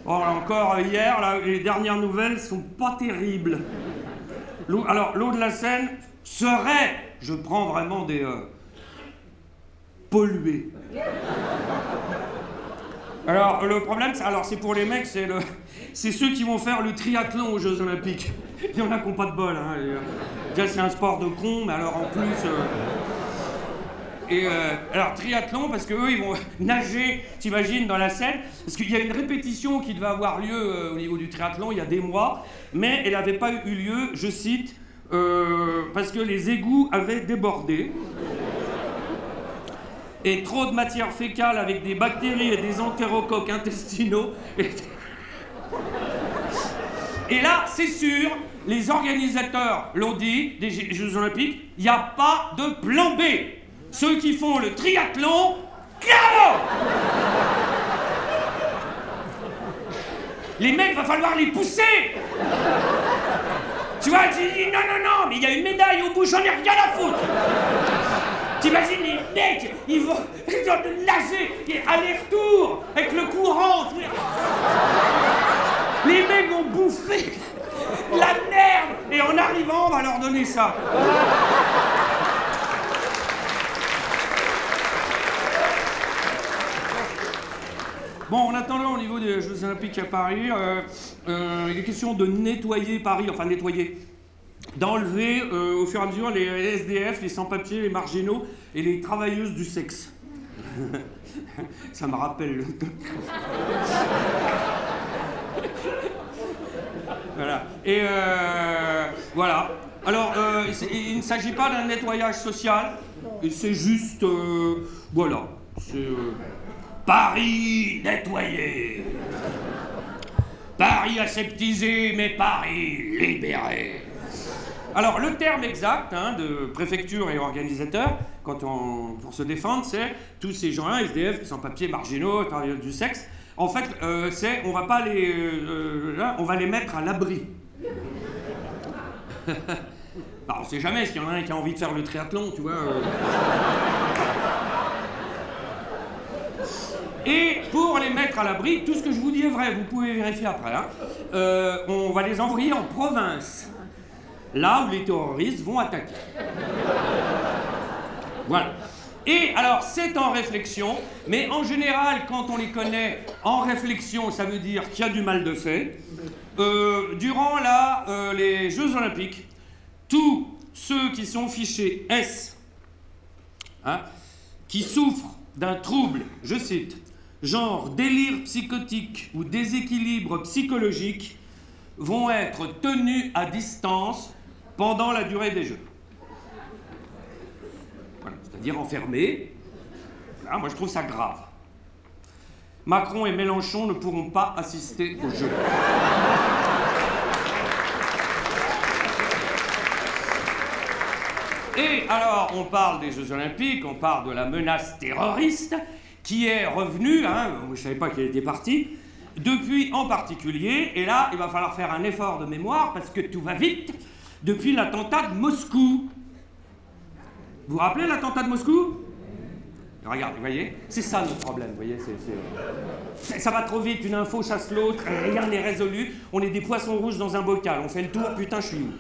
bon, encore hier, là, les dernières nouvelles sont pas terribles. L'eau de la Seine serait, je prends vraiment des... polluée. Alors, le problème, c'est pour les mecs, c'est ceux qui vont faire le triathlon aux Jeux Olympiques. Il y en a qui n'ont pas de bol, hein. Déjà, c'est un sport de con, mais alors en plus... alors, triathlon, parce qu'eux, ils vont nager, t'imagines, dans la Seine. Parce qu'il y a une répétition qui devait avoir lieu au niveau du triathlon il y a des mois, mais elle n'avait pas eu lieu, je cite, parce que les égouts avaient débordé. Et trop de matière fécale avec des bactéries et des entérocoques intestinaux. Et là, c'est sûr, les organisateurs l'ont dit, des Jeux Olympiques, il n'y a pas de plan B. Ceux qui font le triathlon, KO. Les mecs, va falloir les pousser. Tu vois, tu dis non, mais il y a une médaille au bout, j'en ai rien à foutre. T'imagines les mecs, ils vont nager, aller-retour, avec le courant. Les mecs vont bouffer la merde. Et en arrivant, on va leur donner ça. Bon, en attendant, au niveau des Jeux Olympiques à Paris, il est question de nettoyer Paris, enfin nettoyer, d'enlever au fur et à mesure les SDF, les sans-papiers, les marginaux et les travailleuses du sexe. Ça me rappelle. Voilà. Et voilà. Alors, il ne s'agit pas d'un nettoyage social, c'est juste, voilà, c'est Paris nettoyé, Paris aseptisé, mais Paris libéré. Alors, le terme exact de préfecture et organisateur, pour se défendre, c'est tous ces gens-là, SDF, sans-papiers, marginaux, travailleurs du sexe. En fait, on va pas les... on va les mettre à l'abri. On sait jamais, s'il y en a un qui a envie de faire le triathlon, tu vois... Et pour les mettre à l'abri, tout ce que je vous dis est vrai, vous pouvez vérifier après. On va les envoyer en province, là où les terroristes vont attaquer. Voilà. Et alors, c'est en réflexion, mais en général, quand on les connaît en réflexion, ça veut dire qu'il y a du mal de fait. Durant les Jeux Olympiques, tous ceux qui sont fichés S, qui souffrent d'un trouble, je cite, genre délire psychotique ou déséquilibre psychologique, vont être tenus à distance pendant la durée des Jeux. Voilà, c'est-à-dire enfermés. Voilà, moi je trouve ça grave. Macron et Mélenchon ne pourront pas assister aux Jeux. Et alors, on parle des Jeux Olympiques, on parle de la menace terroriste qui est revenue, je ne savais pas qu'elle était partie, depuis en particulier, et là, il va falloir faire un effort de mémoire parce que tout va vite, depuis l'attentat de Moscou. Vous vous rappelez l'attentat de Moscou? Regardez, vous voyez, c'est ça notre problème, vous voyez, ça va trop vite, une info chasse l'autre, rien n'est résolu, on est des poissons rouges dans un bocal, on fait le tour, putain, je suis où?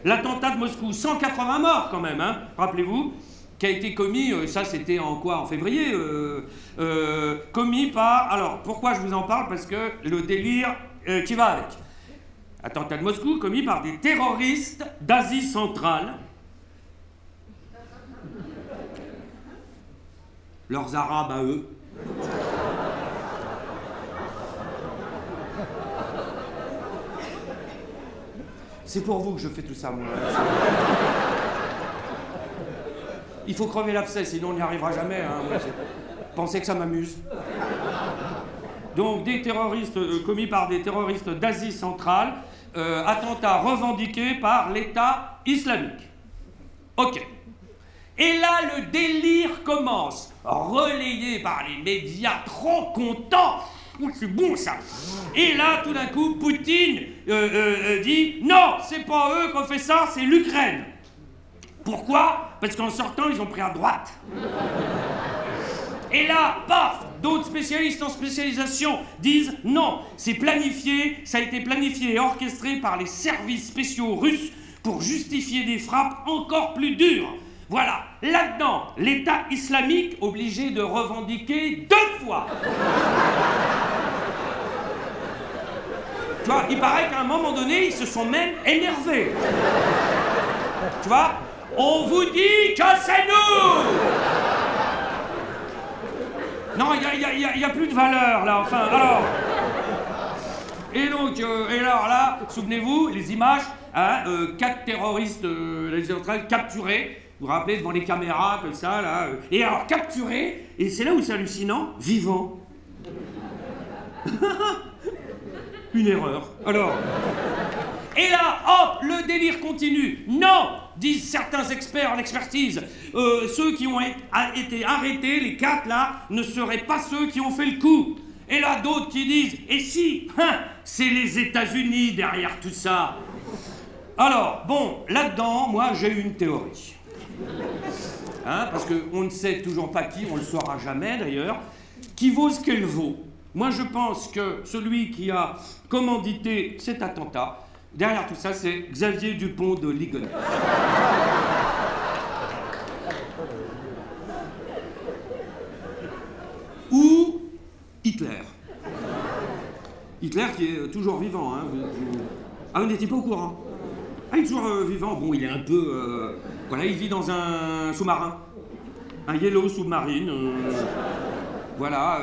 L'attentat de Moscou, 180 morts quand même, rappelez-vous. qui a été commis, ça c'était en quoi? En février, commis par... Alors, pourquoi je vous en parle? Parce que le délire qui va avec. Attentat de Moscou commis par des terroristes d'Asie centrale. Leurs arabes à eux. C'est pour vous que je fais tout ça, moi. Il faut crever l'abcès, sinon on n'y arrivera jamais. Hein. Pensez que ça m'amuse. Donc, des terroristes commis par des terroristes d'Asie centrale, attentats revendiqués par l'État islamique. Ok. Et là, le délire commence, relayé par les médias trop contents. Oh, c'est bon ça. Et là, tout d'un coup, Poutine dit non, c'est pas eux qui ont fait ça, c'est l'Ukraine. Pourquoi? Parce qu'en sortant, ils ont pris à droite. Et là, paf, d'autres spécialistes en spécialisation disent non, c'est planifié, ça a été planifié et orchestré par les services spéciaux russes pour justifier des frappes encore plus dures. Voilà, là-dedans, l'État islamique obligé de revendiquer 2 fois. Tu vois, il paraît qu'à un moment donné, ils se sont même énervés. Tu vois, on vous dit que c'est nous. Non, il n'y a plus de valeur, là, enfin, alors... Et donc, et alors là, souvenez-vous, les images, hein, 4 terroristes israéliens capturés, vous vous rappelez, devant les caméras, comme ça, là, et alors, capturés, et c'est là où c'est hallucinant, vivants. Une erreur. Alors... Et là, hop, le délire continue. Non, disent certains experts en expertise, ceux qui ont été arrêtés, les 4 là, ne seraient pas ceux qui ont fait le coup. Et là, d'autres qui disent, et si, hein, c'est les États-Unis derrière tout ça. Alors, bon, là-dedans, moi, j'ai une théorie. Hein, parce qu'on ne sait toujours pas qui, on ne le saura jamais d'ailleurs, qui vaut ce qu'elle vaut. Moi, je pense que celui qui a commandité cet attentat, derrière tout ça, c'est Xavier Dupont de Ligonnès. Ou Hitler. Hitler qui est toujours vivant. Hein. Ah, vous n'étiez pas au courant? Ah, il est toujours vivant. Bon, il est un peu... voilà, il vit dans un sous-marin. Un Yellow Submarine. Voilà,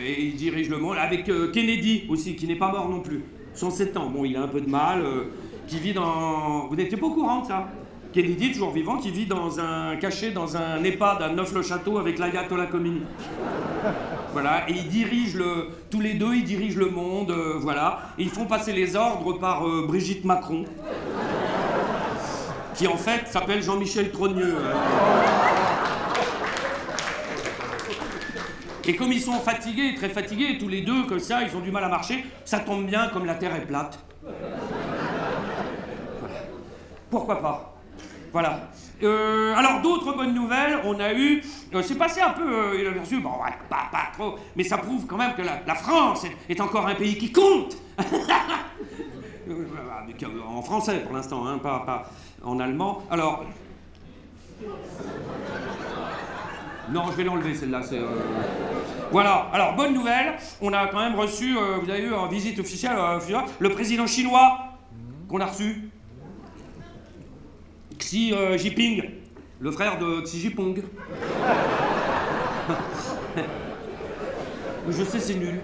et il dirige le monde. Avec Kennedy aussi, qui n'est pas mort non plus. 107 ans, bon, il a un peu de mal, qui vit dans... Vous n'étiez pas au courant de ça? Kennedy, toujours vivant, qui vit caché dans un EHPAD à Neuf-le-Château avec l'ayatollah Khomeini. Voilà, et ils dirigent tous les deux, ils dirigent le monde, voilà. Et ils font passer les ordres par Brigitte Macron, qui en fait s'appelle Jean-Michel Trogneux. Et comme ils sont fatigués, très fatigués, tous les deux, comme ça, ils ont du mal à marcher, ça tombe bien comme la Terre est plate. Voilà. Pourquoi pas? Voilà. Alors, d'autres bonnes nouvelles, on a eu... c'est passé un peu inaperçu, bon, ouais, pas trop, mais ça prouve quand même que la France est encore un pays qui compte. En français, pour l'instant, hein, pas en allemand. Alors... Non, je vais l'enlever, celle-là, c'est... Voilà, alors, bonne nouvelle, on a quand même reçu, vous avez eu en visite officielle, le président chinois qu'on a reçu. Xi Jinping, le frère de Xi Jinping. Je sais, c'est nul.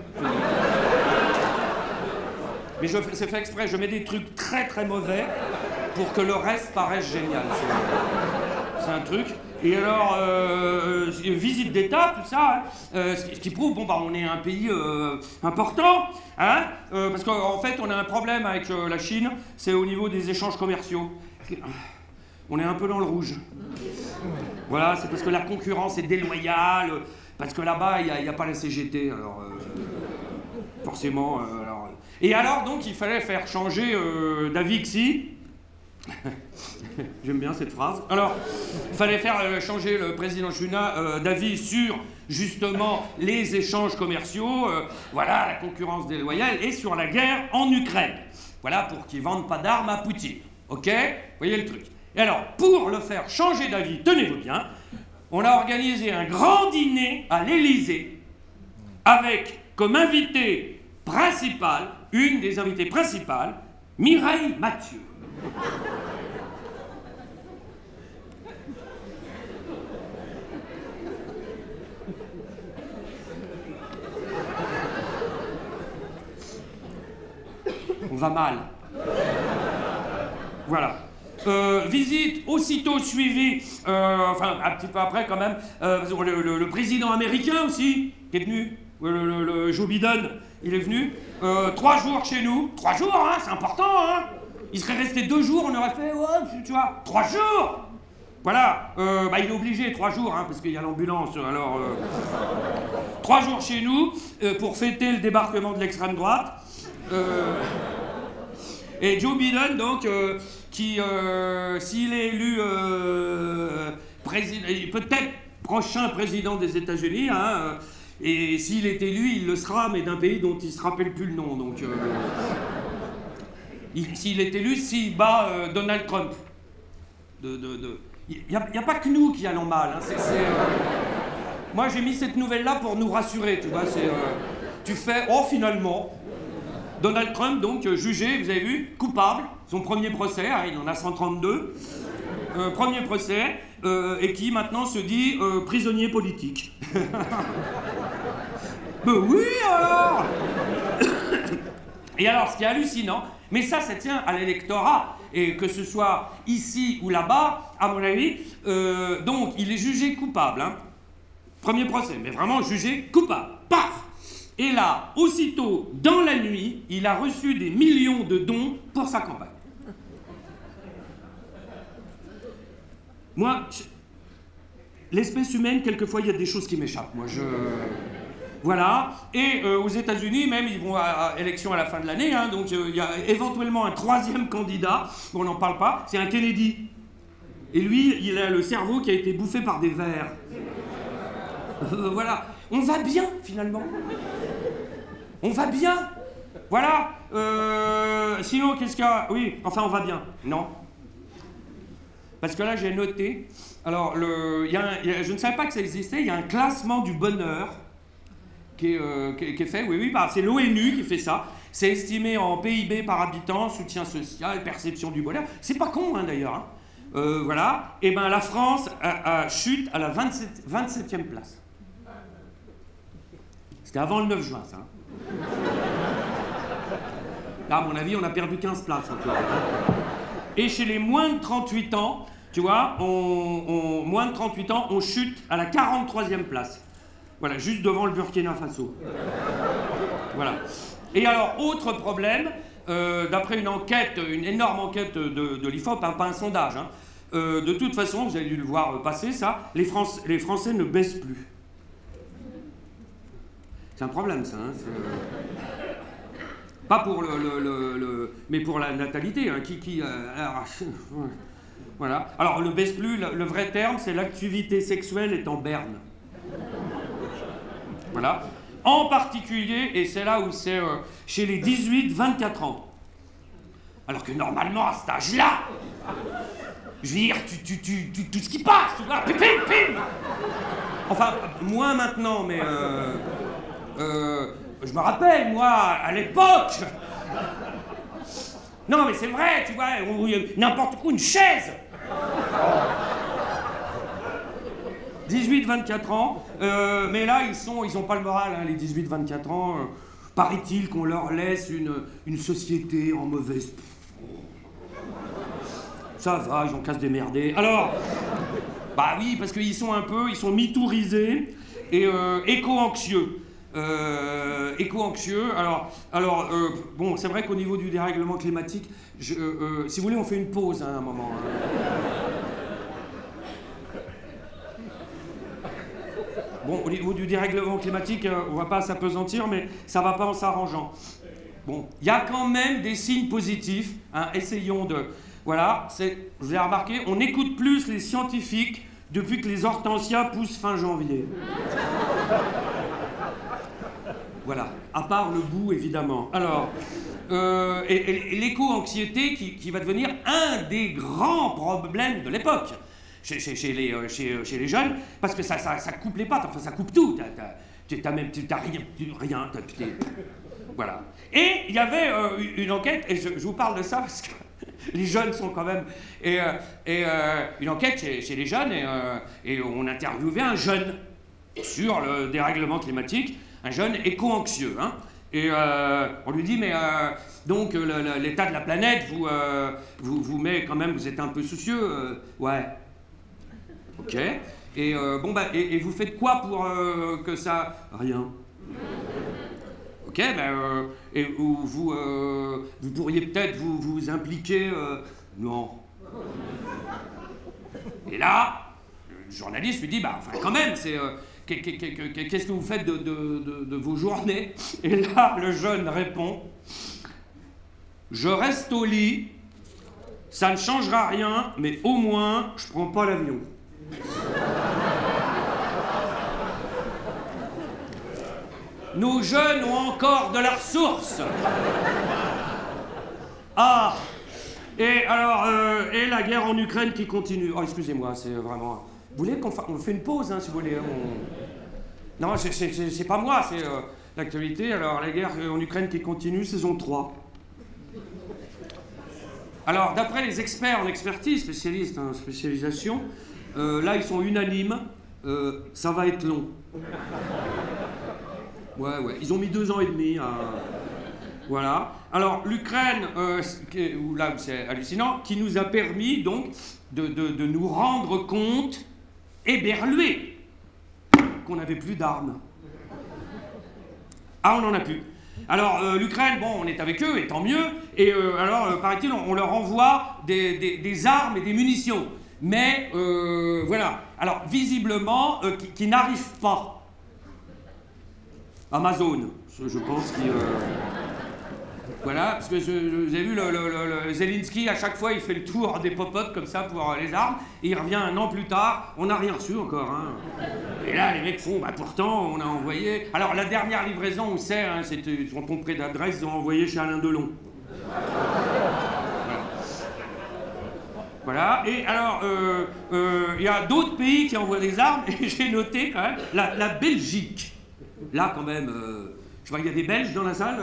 Mais c'est fait exprès, je mets des trucs très très mauvais pour que le reste paraisse génial. C'est un truc. Et alors, visite d'État, tout ça, hein, ce qui prouve, bon, bah, on est un pays important, hein, parce qu'en fait, on a un problème avec la Chine, c'est au niveau des échanges commerciaux. On est un peu dans le rouge. Voilà, c'est parce que la concurrence est déloyale, parce que là-bas, il n'y a pas la CGT, alors... forcément, alors... Et alors, donc, il fallait faire changer d'avis Xi. J'aime bien cette phrase. Alors, il fallait faire changer le président chinois d'avis sur, justement, les échanges commerciaux, voilà, la concurrence déloyale, et sur la guerre en Ukraine. Voilà, pour qu'ils ne vendent pas d'armes à Poutine. OK? Vous voyez le truc. Et alors, pour le faire changer d'avis, tenez-vous bien, on a organisé un grand dîner à l'Élysée avec comme invité principal, une des invitées principales, Mireille Mathieu. On va mal. Voilà. Visite aussitôt suivie, enfin un petit peu après quand même, le président américain aussi, qui est venu, le Joe Biden, il est venu. 3 jours chez nous. 3 jours, hein, c'est important, hein. Il serait resté 2 jours, on aurait fait, ouais, tu vois, 3 jours. Voilà, bah il est obligé, 3 jours, hein, parce qu'il y a l'ambulance, alors... 3 jours chez nous, pour fêter le débarquement de l'extrême droite. Et Joe Biden, donc, qui, s'il est élu peut-être prochain président des États-Unis, hein, et s'il est élu, il le sera, mais d'un pays dont il ne se rappelle plus le nom. Donc, s'il est élu, s'il bat Donald Trump. Il n'y a pas que nous qui allons mal. Hein, moi, j'ai mis cette nouvelle-là pour nous rassurer, tu vois. Tu fais, oh, finalement... Donald Trump, donc, jugé, vous avez vu, coupable, son premier procès, hein, il en a 132, premier procès, et qui maintenant se dit prisonnier politique. Ben oui, alors. Et alors, ce qui est hallucinant, mais ça tient à l'électorat, et que ce soit ici ou là-bas, à mon avis, donc, il est jugé coupable, hein, premier procès, mais vraiment jugé coupable, paf. Et là, aussitôt, dans la nuit, il a reçu des millions de dons pour sa campagne. Moi, l'espèce humaine, quelquefois, il y a des choses qui m'échappent. Moi, Voilà. Et aux États-Unis, même, ils vont à élection à la fin de l'année, hein, donc il y a éventuellement un 3e candidat, on n'en parle pas, c'est un Kennedy. Et lui, il a le cerveau qui a été bouffé par des vers. Voilà. On va bien, finalement. On va bien. Voilà. Sinon, qu'est-ce qu'il y a? Oui, enfin, on va bien. Non. Parce que là, j'ai noté... Alors, je ne savais pas que ça existait. Il y a un classement du bonheur qui est fait. Oui, bah, c'est l'ONU qui fait ça. C'est estimé en PIB par habitant, soutien social, perception du bonheur. C'est pas con, hein, d'ailleurs. Hein. Voilà. Et ben, la France chute à la 27e place. C'était avant le 9 juin, ça. Là, à mon avis, on a perdu 15 places encore. Et chez les moins de 38 ans, tu vois, moins de 38 ans, on chute à la 43e place. Voilà, juste devant le Burkina Faso. Voilà. Et alors, autre problème, d'après une enquête, une énorme enquête de l'IFOP, hein, pas un sondage, hein, de toute façon, vous avez dû le voir passer, ça, les Français ne baissent plus. C'est un problème, ça. Hein, pas pour mais pour la natalité. Hein, voilà. Alors, ne baisse plus, le vrai terme, c'est l'activité sexuelle est en berne. Voilà. En particulier, et c'est là où c'est chez les 18-24 ans. Alors que normalement, à cet âge-là, je veux dire, tout ce qui passe, tu vois, pim, pim. Enfin, moins maintenant, mais... je me rappelle, moi, à l'époque. Non, mais c'est vrai, tu vois, n'importe quoi, une chaise. 18-24 ans, mais là, ils ont pas le moral, hein, les 18-24 ans. Paraît-il qu'on leur laisse une société en mauvaise... Ça va, ils ont qu'à se démerder. Alors, bah oui, parce qu'ils sont mitourisés et éco-anxieux. Éco-anxieux. Alors bon, c'est vrai qu'au niveau du dérèglement climatique, si vous voulez, on fait une pause hein, à un moment. Bon, au niveau du dérèglement climatique, on va pas s'apesantir, mais ça va pas en s'arrangeant. Bon, il y a quand même des signes positifs. Hein, essayons de... Voilà, vous avez remarqué, on écoute plus les scientifiques depuis que les hortensias poussent fin janvier. Voilà, à part le bout, évidemment. Alors, et l'éco-anxiété qui va devenir un des grands problèmes de l'époque. chez les jeunes, parce que ça coupe les pattes, enfin ça coupe tout. T'as rien. Voilà. Et il y avait une enquête, et je vous parle de ça parce que les jeunes sont quand même... une enquête chez les jeunes, et on interviewait un jeune sur le dérèglement climatique, un jeune éco-anxieux. Hein, et on lui dit, mais donc l'état de la planète vous met quand même, vous êtes un peu soucieux. Ouais. Ok. Et et vous faites quoi pour que ça... Rien. Ok, et vous pourriez peut-être vous impliquer... Non. Et là, le journaliste lui dit, bah, enfin, quand même, c'est... qu'est-ce que vous faites de vos journées? Et là, le jeune répond, je reste au lit, ça ne changera rien, mais au moins, je prends pas l'avion. Nos jeunes ont encore de la ressource. Ah. Et alors, et la guerre en Ukraine qui continue. Oh, excusez-moi, c'est vraiment... Vous voulez qu'on fait une pause, hein, si vous voulez. Non, c'est pas moi, c'est l'actualité. Alors, la guerre en Ukraine qui continue, saison 3. Alors, d'après les experts en expertise, spécialistes en spécialisation, là, ils sont unanimes. Ça va être long. Ouais. Ils ont mis 2 ans et demi à... Voilà. Alors, l'Ukraine, là où c'est hallucinant, qui nous a permis, donc, de nous rendre compte, éberlués, qu'on n'avait plus d'armes. Ah, on n'en a plus. Alors, l'Ukraine, bon, on est avec eux, et tant mieux. Et alors, paraît-il, on leur envoie des armes et des munitions. Mais, voilà. Alors, visiblement, qui n'arrivent pas. Amazon, je pense qu'il... Voilà, parce que vous avez vu, le Zelensky, à chaque fois, il fait le tour des pop-up comme ça pour les armes, et il revient 1 an plus tard, on n'a rien reçu encore. Hein. Et là, les mecs font, bah pourtant, on a envoyé... Alors, la dernière livraison, on sait, hein, c'était, ils ont trompé d'adresse, ils ont envoyé chez Alain Delon. Voilà, et alors, il y a d'autres pays qui envoient des armes, et j'ai noté quand même, la Belgique. Là, quand même, je vois qu'il y a des Belges dans la salle.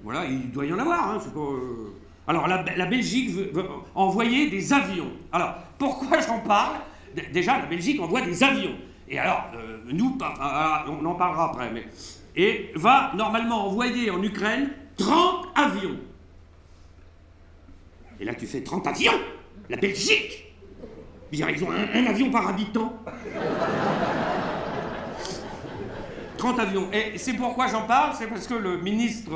Voilà, il doit y en avoir. Hein, c'est pas, Alors, la Belgique veut envoyer des avions. Alors, pourquoi j'en parle? Déjà, la Belgique envoie des avions. Et alors, nous, on en parlera après, mais... Et va normalement envoyer en Ukraine 30 avions. Et là, tu fais 30 avions? La Belgique? Ils ont un avion par habitant. 30 avions. Et c'est pourquoi j'en parle, c'est parce que le ministre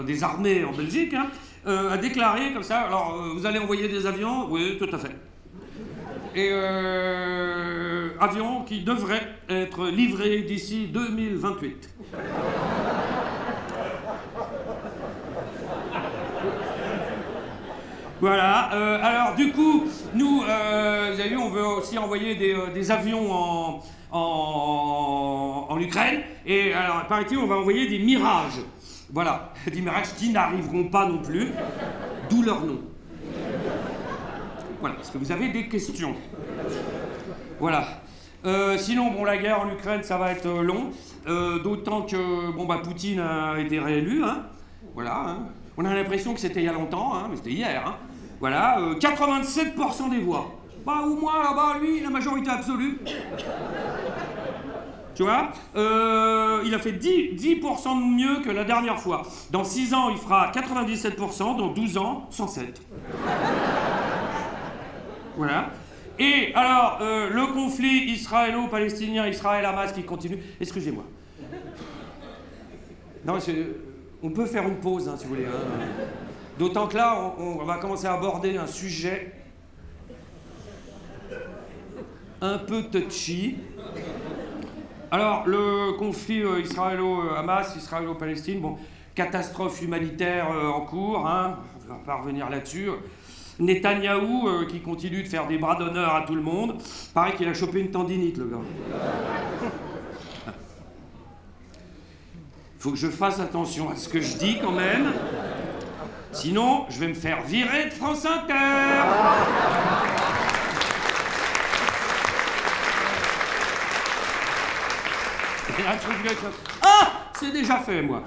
des armées en Belgique hein, a déclaré comme ça, alors vous allez envoyer des avions? Oui, tout à fait. Et avions qui devraient être livrés d'ici 2028. Voilà, alors du coup, nous, vous avez vu, on veut aussi envoyer des avions en Ukraine, et alors, paraît-il, on va envoyer des Mirages. Voilà, des Mirages qui n'arriveront pas non plus, d'où leur nom. Voilà, parce que vous avez des questions. Voilà. Sinon, bon, la guerre en Ukraine, ça va être long, d'autant que, bon, bah, Poutine a été réélu, hein. Voilà, hein. On a l'impression que c'était il y a longtemps, hein, mais c'était hier, hein. Voilà, 87% des voix. Bah, ou moi, là-bas, lui, la majorité absolue. Tu vois, il a fait 10% de mieux que la dernière fois. Dans 6 ans, il fera 97%, dans 12 ans, 107. Voilà. Et alors, le conflit israélo-palestinien, Israël-Hamas qui continue... Excusez-moi. Non, on peut faire une pause, hein, si vous voulez. Hein. D'autant que là, on va commencer à aborder un sujet un peu touchy. Alors, le conflit israélo-Hamas, israélo-palestine, bon, catastrophe humanitaire en cours, hein, on va pas revenir là-dessus. Netanyahou, qui continue de faire des bras d'honneur à tout le monde, paraît qu'il a chopé une tendinite, le gars. Faut que je fasse attention à ce que je dis, quand même. Sinon, je vais me faire virer de France Inter. Et là, je me dis, ah, c'est déjà fait, moi.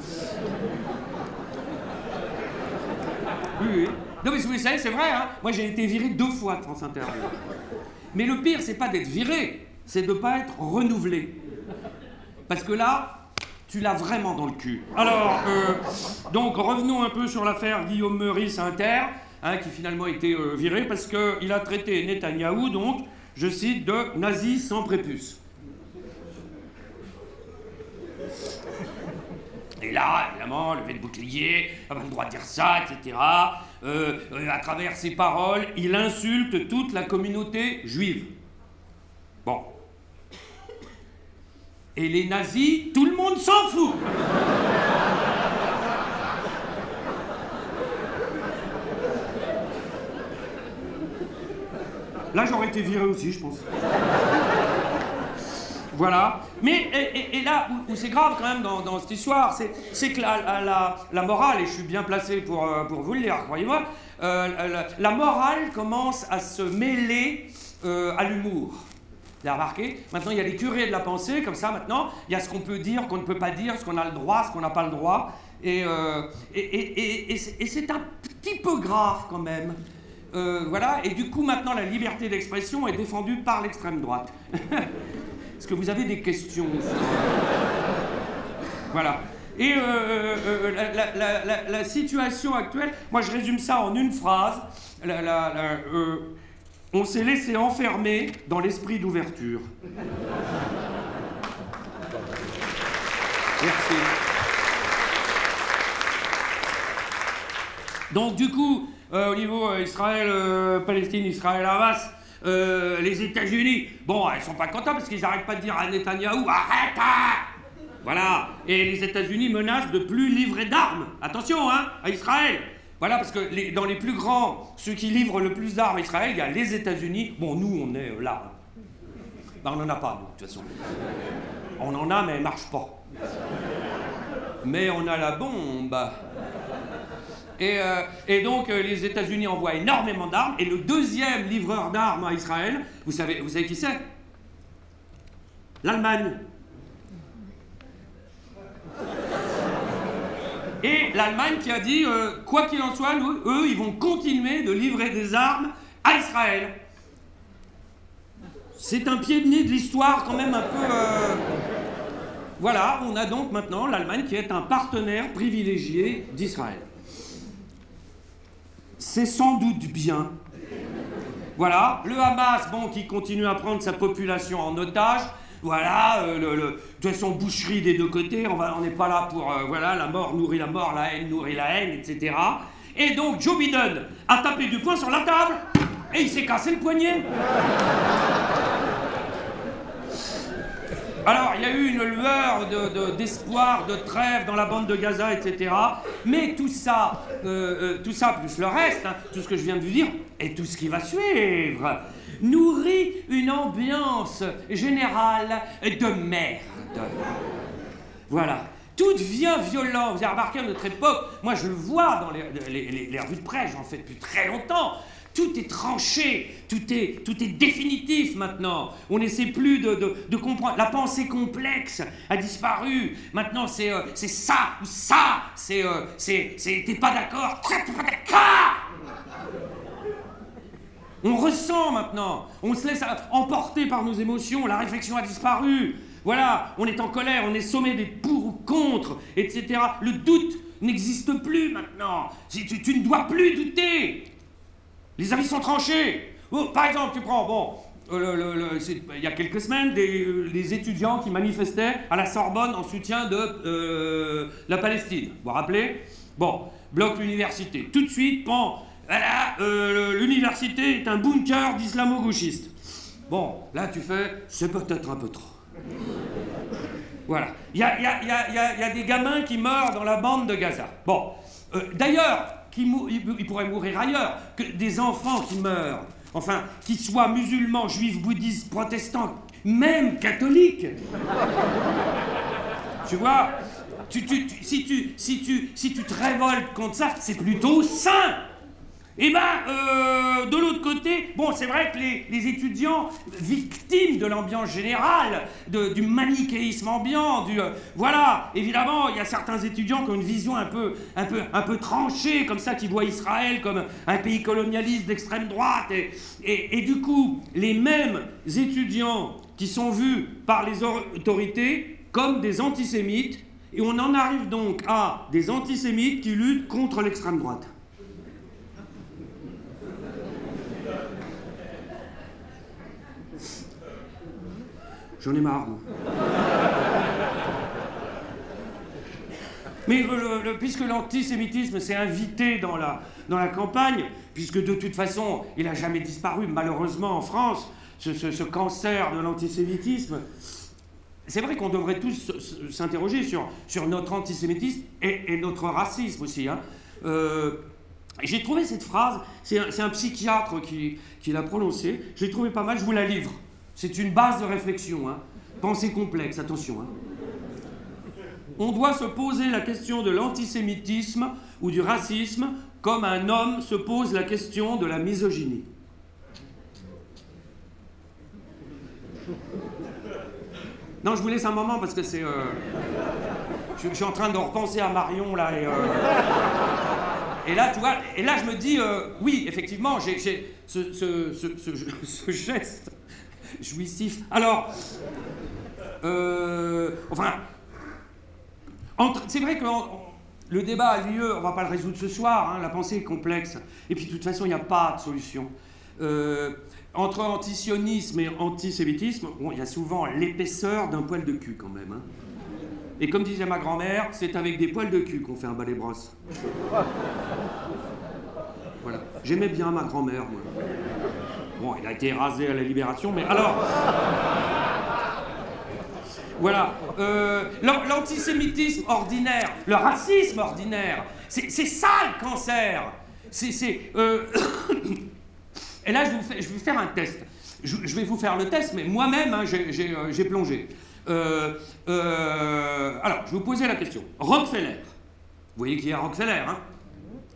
Oui, oui. Non, mais vous savez, c'est vrai, hein. Moi, j'ai été viré 2 fois de France Inter. Mais le pire, c'est pas d'être viré, c'est de pas être renouvelé. Parce que là, tu l'as vraiment dans le cul. Alors, donc, revenons un peu sur l'affaire Guillaume Meurice Inter, hein, qui finalement a été viré parce qu'il a traité Netanyahou, donc, je cite, de nazi sans prépuce. Et là, évidemment, levé de bouclier, pas le droit de dire ça, etc. À travers ses paroles, il insulte toute la communauté juive. Bon. Et les nazis, tout le monde s'en fout. Là, j'aurais été viré aussi, je pense. Voilà. Mais, et là, où c'est grave quand même dans cette histoire, c'est que la morale, et je suis bien placé pour vous le dire, croyez-moi, la morale commence à se mêler à l'humour. Vous avez remarqué? Maintenant, il y a les curés de la pensée, comme ça, maintenant. Il y a ce qu'on peut dire, qu'on ne peut pas dire, ce qu'on a le droit, ce qu'on n'a pas le droit. Et c'est un petit peu grave, quand même. Voilà. Et du coup, maintenant, la liberté d'expression est défendue par l'extrême droite. Est-ce que vous avez des questions? Voilà. Et la situation actuelle, moi, je résume ça en une phrase. On s'est laissé enfermer dans l'esprit d'ouverture. Merci. Donc du coup, au niveau Israël-Palestine, Israël-Hamas, les États-Unis, bon, ils sont pas contents parce qu'ils n'arrêtent pas de dire à Netanyahou, arrête, hein. Voilà. Et les États-Unis menacent de plus livrer d'armes. Attention, hein, à Israël. Voilà, parce que dans les plus grands, ceux qui livrent le plus d'armes à Israël, il y a les États-Unis. Bon, nous, on est là. Ben, on n'en a pas, nous, de toute façon. On en a, mais elle ne marche pas. Mais on a la bombe. Et donc, les États-Unis envoient énormément d'armes. Et le deuxième livreur d'armes à Israël, vous savez qui c'est? L'Allemagne. Et l'Allemagne qui a dit, quoi qu'il en soit, eux, ils vont continuer de livrer des armes à Israël. C'est un pied de nez de l'histoire quand même un peu... Voilà, on a donc maintenant l'Allemagne qui est un partenaire privilégié d'Israël. C'est sans doute bien. Voilà, le Hamas, bon, qui continue à prendre sa population en otage. Voilà, de toute façon, boucherie des deux côtés, on n'est pas là pour, voilà, la mort, la haine nourrit la haine, etc. Et donc, Joe Biden a tapé du poing sur la table, et il s'est cassé le poignet. Alors, il y a eu une lueur d'espoir, de trêve dans la bande de Gaza, etc. Mais tout ça plus le reste, hein, tout ce que je viens de vous dire, et tout ce qui va suivre, nourrit une ambiance générale de merde. Voilà. Tout devient violent. Vous avez remarqué à notre époque, moi je le vois dans les revues de presse, j'en fais depuis très longtemps. Tout est tranché, tout est définitif maintenant. On n'essaie plus de comprendre. La pensée complexe a disparu. Maintenant, c'est ça ou ça. T'es pas d'accord, t'es pas d'accord. On ressent maintenant. On se laisse emporter par nos émotions. La réflexion a disparu. Voilà, on est en colère, on est sommé des pour ou contre, etc. Le doute n'existe plus maintenant. Tu ne dois plus douter. Les avis sont tranchés. Oh, par exemple, tu prends, bon, il y a quelques semaines, des étudiants qui manifestaient à la Sorbonne en soutien de la Palestine. Vous vous rappelez? Bon, bloque l'université. Tout de suite, bon, voilà, l'université est un bunker d'islamo-gauchistes. Bon, là tu fais, c'est peut-être un peu trop. Voilà. Il y a des gamins qui meurent dans la bande de Gaza. Bon, d'ailleurs, ils pourraient mourir ailleurs, que des enfants qui meurent, enfin, qu'ils soient musulmans, juifs, bouddhistes, protestants, même catholiques. Tu vois, Si tu te révoltes contre ça, c'est plutôt sain. Eh ben, de l'autre côté, bon, c'est vrai que les étudiants victimes de l'ambiance générale, du manichéisme ambiant, voilà, évidemment, il y a certains étudiants qui ont une vision un peu tranchée, comme ça, qui voient Israël comme un pays colonialiste d'extrême droite, et du coup, les mêmes étudiants qui sont vus par les autorités comme des antisémites, et on en arrive donc à des antisémites qui luttent contre l'extrême droite. J'en ai marre, moi. Mais puisque l'antisémitisme s'est invité dans la campagne, puisque de toute façon, il n'a jamais disparu, malheureusement, en France, ce cancer de l'antisémitisme, c'est vrai qu'on devrait tous s'interroger sur notre antisémitisme et notre racisme aussi. Hein. J'ai trouvé cette phrase, c'est un psychiatre qui l'a prononcée, je l'ai trouvée pas mal, je vous la livre. C'est une base de réflexion, hein. Pensée complexe, attention. Hein. On doit se poser la question de l'antisémitisme ou du racisme comme un homme se pose la question de la misogynie. Non, je vous laisse un moment parce que c'est... Je suis en train de repenser à Marion, là, et là, tu vois, et là, je me dis, oui, effectivement, j'ai ce geste jouissif. Alors, enfin, c'est vrai que le débat a lieu, on va pas le résoudre ce soir, hein, la pensée est complexe, et puis de toute façon, il n'y a pas de solution. Entre antisionisme et antisémitisme, bon, il y a souvent l'épaisseur d'un poil de cul quand même. Hein. Et comme disait ma grand-mère, c'est avec des poils de cul qu'on fait un balai brosse. Voilà. J'aimais bien ma grand-mère, moi. Bon, il a été rasé à la Libération, mais alors... Voilà. L'antisémitisme ordinaire, le racisme ordinaire, c'est ça le cancer. Et là, je vais vous faire un test. Je vais vous faire le test, mais moi-même, hein, j'ai plongé. Alors, je vais vous poser la question. Rockefeller. Vous voyez qui est Rockefeller, hein?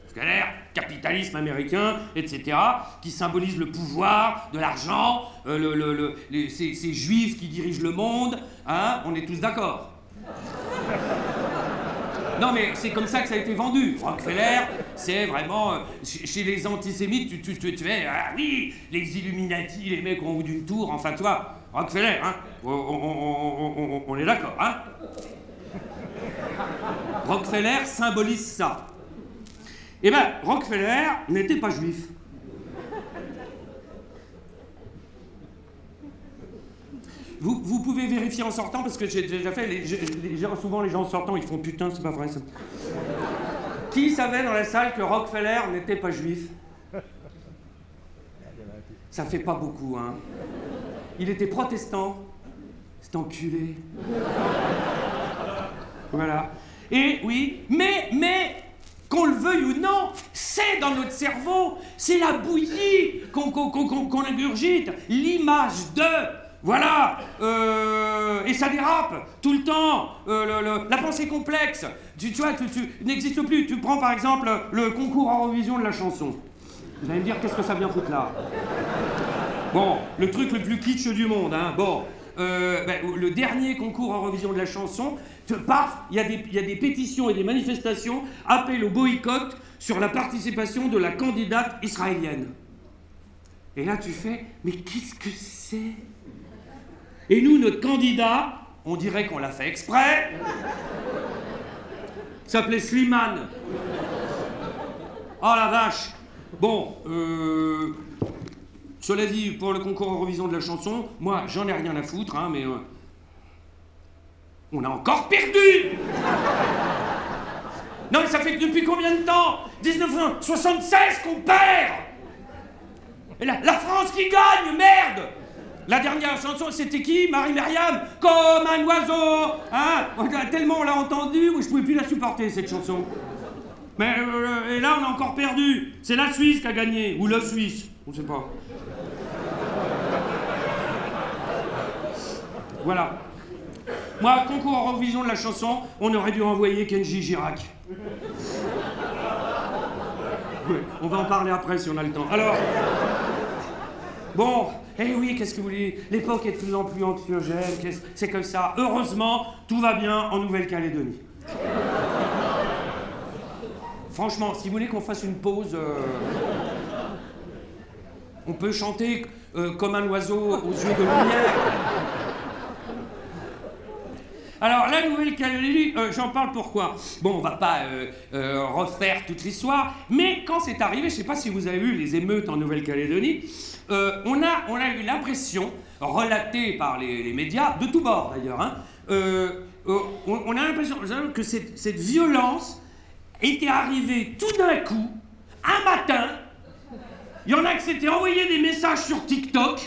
Rockefeller, capitalisme américain, etc., qui symbolise le pouvoir, de l'argent, ces juifs qui dirigent le monde, hein? On est tous d'accord. Non, mais c'est comme ça que ça a été vendu. Rockefeller, c'est vraiment... chez les antisémites, tu fais... Ah oui, les Illuminati, les mecs en haut d'une tour, enfin, tu vois, Rockefeller, hein, on est d'accord, hein. Rockefeller symbolise ça. Eh ben, Rockefeller n'était pas juif. Vous pouvez vérifier en sortant, parce que j'ai déjà fait, souvent les gens en sortant, ils font putain, c'est pas vrai ça. Qui savait dans la salle que Rockefeller n'était pas juif? Ça fait pas beaucoup, hein. Il était protestant. C'est enculé. Voilà. Et oui, mais, qu'on le veuille ou non, c'est dans notre cerveau, c'est la bouillie qu'on ingurgite, l'image de... Voilà, et ça dérape tout le temps, la pensée complexe, tu vois, tu n'existe plus. Tu prends par exemple le concours Eurovision de la chanson. Vous allez me dire, qu'est-ce que ça vient foutre là? Bon, le truc le plus kitsch du monde, hein, bon, le dernier concours Eurovision de la chanson, paf, il y a des pétitions et des manifestations, appellent au boycott sur la participation de la candidate israélienne. Et là tu fais, mais qu'est-ce que c'est? Et nous, notre candidat, on dirait qu'on l'a fait exprès, s'appelait Slimane. Oh la vache. Bon, cela dit, pour le concours Eurovision de la chanson, moi, j'en ai rien à foutre, hein, mais... on a encore perdu. Non, mais ça fait depuis combien de temps? 1976 qu'on perd. Et la France qui gagne, merde. La dernière chanson, c'était qui? Marie-Myriam, comme un oiseau, hein? Tellement on l'a entendue, je pouvais plus la supporter, cette chanson. Mais, et là, on a encore perdu. C'est la Suisse qui a gagné, ou la Suisse, on ne sait pas. Voilà. Moi, concours Eurovision de la chanson, on aurait dû envoyer Kenji Girac. Ouais, on va en parler après si on a le temps. Alors... Bon, eh oui, qu'est-ce que vous voulez? L'époque est de plus en plus anxiogène, c'est comme ça. Heureusement, tout va bien en Nouvelle-Calédonie. Franchement, si vous voulez qu'on fasse une pause, on peut chanter comme un oiseau aux yeux de lumière. Alors, la Nouvelle-Calédonie, j'en parle pourquoi? Bon, on va pas refaire toute l'histoire, mais quand c'est arrivé, je sais pas si vous avez vu les émeutes en Nouvelle-Calédonie, on a eu l'impression, relatée par les médias, de tous bords d'ailleurs, hein, on a l'impression que cette violence était arrivée tout d'un coup, un matin. Il y en a qui s'étaient envoyé des messages sur TikTok,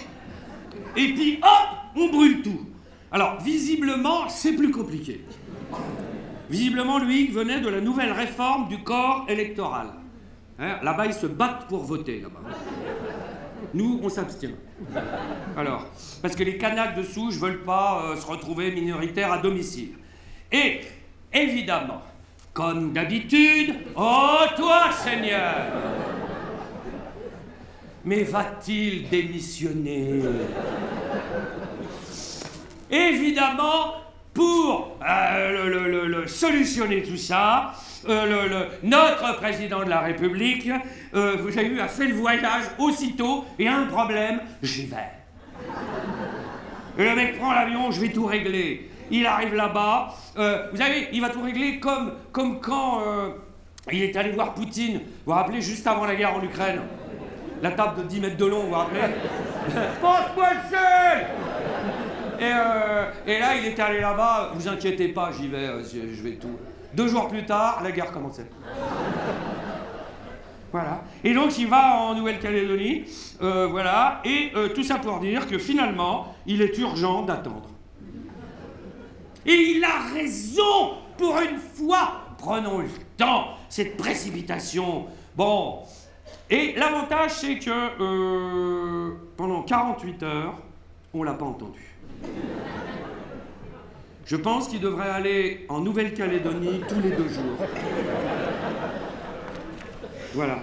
et puis hop, on brûle tout. Alors, visiblement, c'est plus compliqué. Visiblement, lui venait de la nouvelle réforme du corps électoral. Hein, là-bas, ils se battent pour voter, là-bas. Nous, on s'abstient. Alors, parce que les Kanaks de souche veulent pas se retrouver minoritaires à domicile. Et, évidemment, comme d'habitude, oh toi, Seigneur! Mais va-t-il démissionner? Évidemment, pour solutionner tout ça, notre président de la République, vous avez vu, a fait le voyage aussitôt, et un problème, j'y vais. Et le mec prend l'avion, je vais tout régler. Il arrive là-bas, vous savez, il va tout régler comme quand il est allé voir Poutine, vous vous rappelez, juste avant la guerre en Ukraine. La table de 10 mètres de long, vous vous rappelez? Passe-moi le sel! Et là, il était allé là-bas, vous inquiétez pas, j'y vais, je vais tout. 2 jours plus tard, la guerre commençait. Voilà. Et donc, il va en Nouvelle-Calédonie, voilà, et tout ça pour dire que finalement, il est urgent d'attendre. Et il a raison, pour une fois. Prenons le temps, cette précipitation. Bon. Et l'avantage, c'est que pendant 48 heures, on l'a pas entendu. Je pense qu'il devrait aller en Nouvelle-Calédonie tous les 2 jours. Voilà.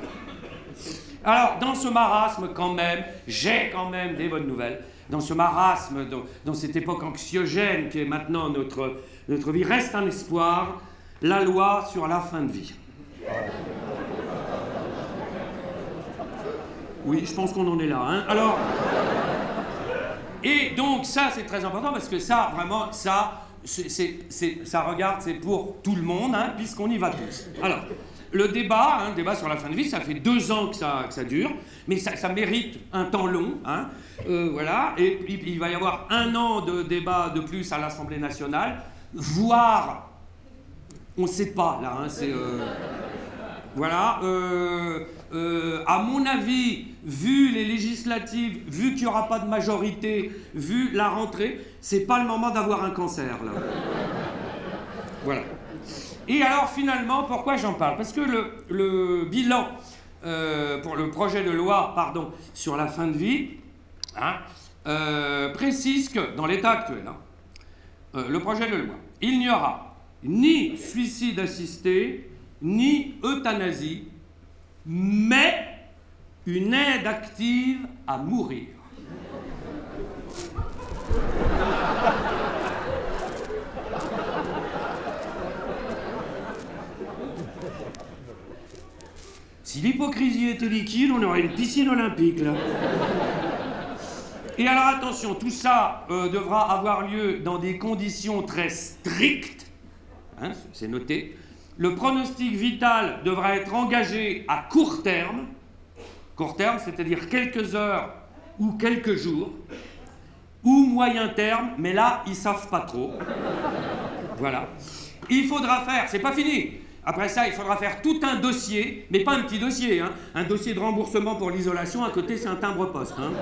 Alors, dans ce marasme, quand même, j'ai quand même des bonnes nouvelles. Dans ce marasme, dans cette époque anxiogène qui est maintenant notre vie, reste un espoir, la loi sur la fin de vie. Oui, je pense qu'on en est là, hein. Alors... Et donc ça, c'est très important parce que ça, vraiment, ça regarde, c'est pour tout le monde, hein, puisqu'on y va tous. Alors, le débat sur la fin de vie, ça fait 2 ans que ça dure, mais ça mérite un temps long, hein, voilà, et il va y avoir 1 an de débat de plus à l'Assemblée nationale, voire, on ne sait pas, là, hein, c'est... Voilà, à mon avis, vu les législatives, vu qu'il n'y aura pas de majorité, vu la rentrée, c'est pas le moment d'avoir un cancer, là. Voilà. Et alors, finalement, pourquoi j'en parle? Parce que le bilan pour le projet de loi, sur la fin de vie, hein, précise que, dans l'état actuel, hein, le projet de loi, il n'y aura ni suicide assisté, ni euthanasie, mais une aide active à mourir. Si l'hypocrisie était liquide, on aurait une piscine olympique, là. Et alors attention, tout ça devra avoir lieu dans des conditions très strictes, hein, c'est noté. Le pronostic vital devra être engagé à court terme, c'est-à-dire quelques heures ou quelques jours, ou moyen terme, mais là, ils savent pas trop. Voilà. Il faudra faire, c'est pas fini. Après ça, il faudra faire tout un dossier, mais pas un petit dossier, hein, un dossier de remboursement pour l'isolation, à côté, c'est un timbre-poste. Hein.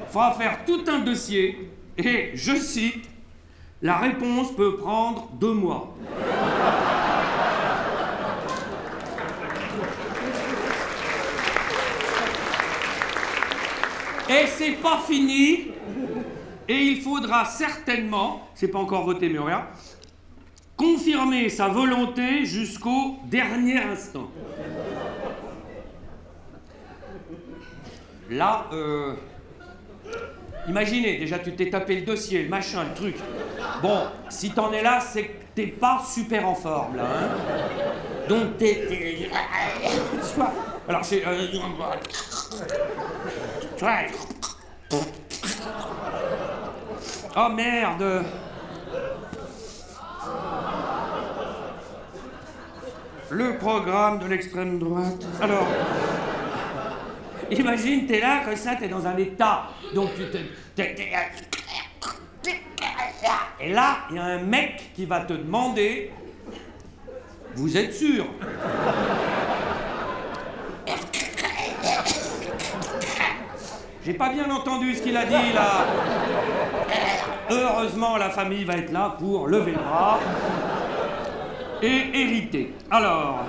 Il faudra faire tout un dossier, et, je cite, la réponse peut prendre 2 mois. Et c'est pas fini, Et il faudra certainement, c'est pas encore voté mais on verra, confirmer sa volonté jusqu'au dernier instant. Là, imaginez, déjà tu t'es tapé le dossier, le machin, le truc. Bon, si t'en es là, c'est que t'es pas super en forme, là, hein. Donc t'es... Alors c'est... Oh merde! Le programme de l'extrême droite. Alors... Imagine, t'es là, comme ça, t'es dans un état. Donc tu Et là, il y a un mec qui va te demander... Vous êtes sûr? J'ai pas bien entendu ce qu'il a dit, là. Heureusement, la famille va être là pour lever le bras et hériter. Alors...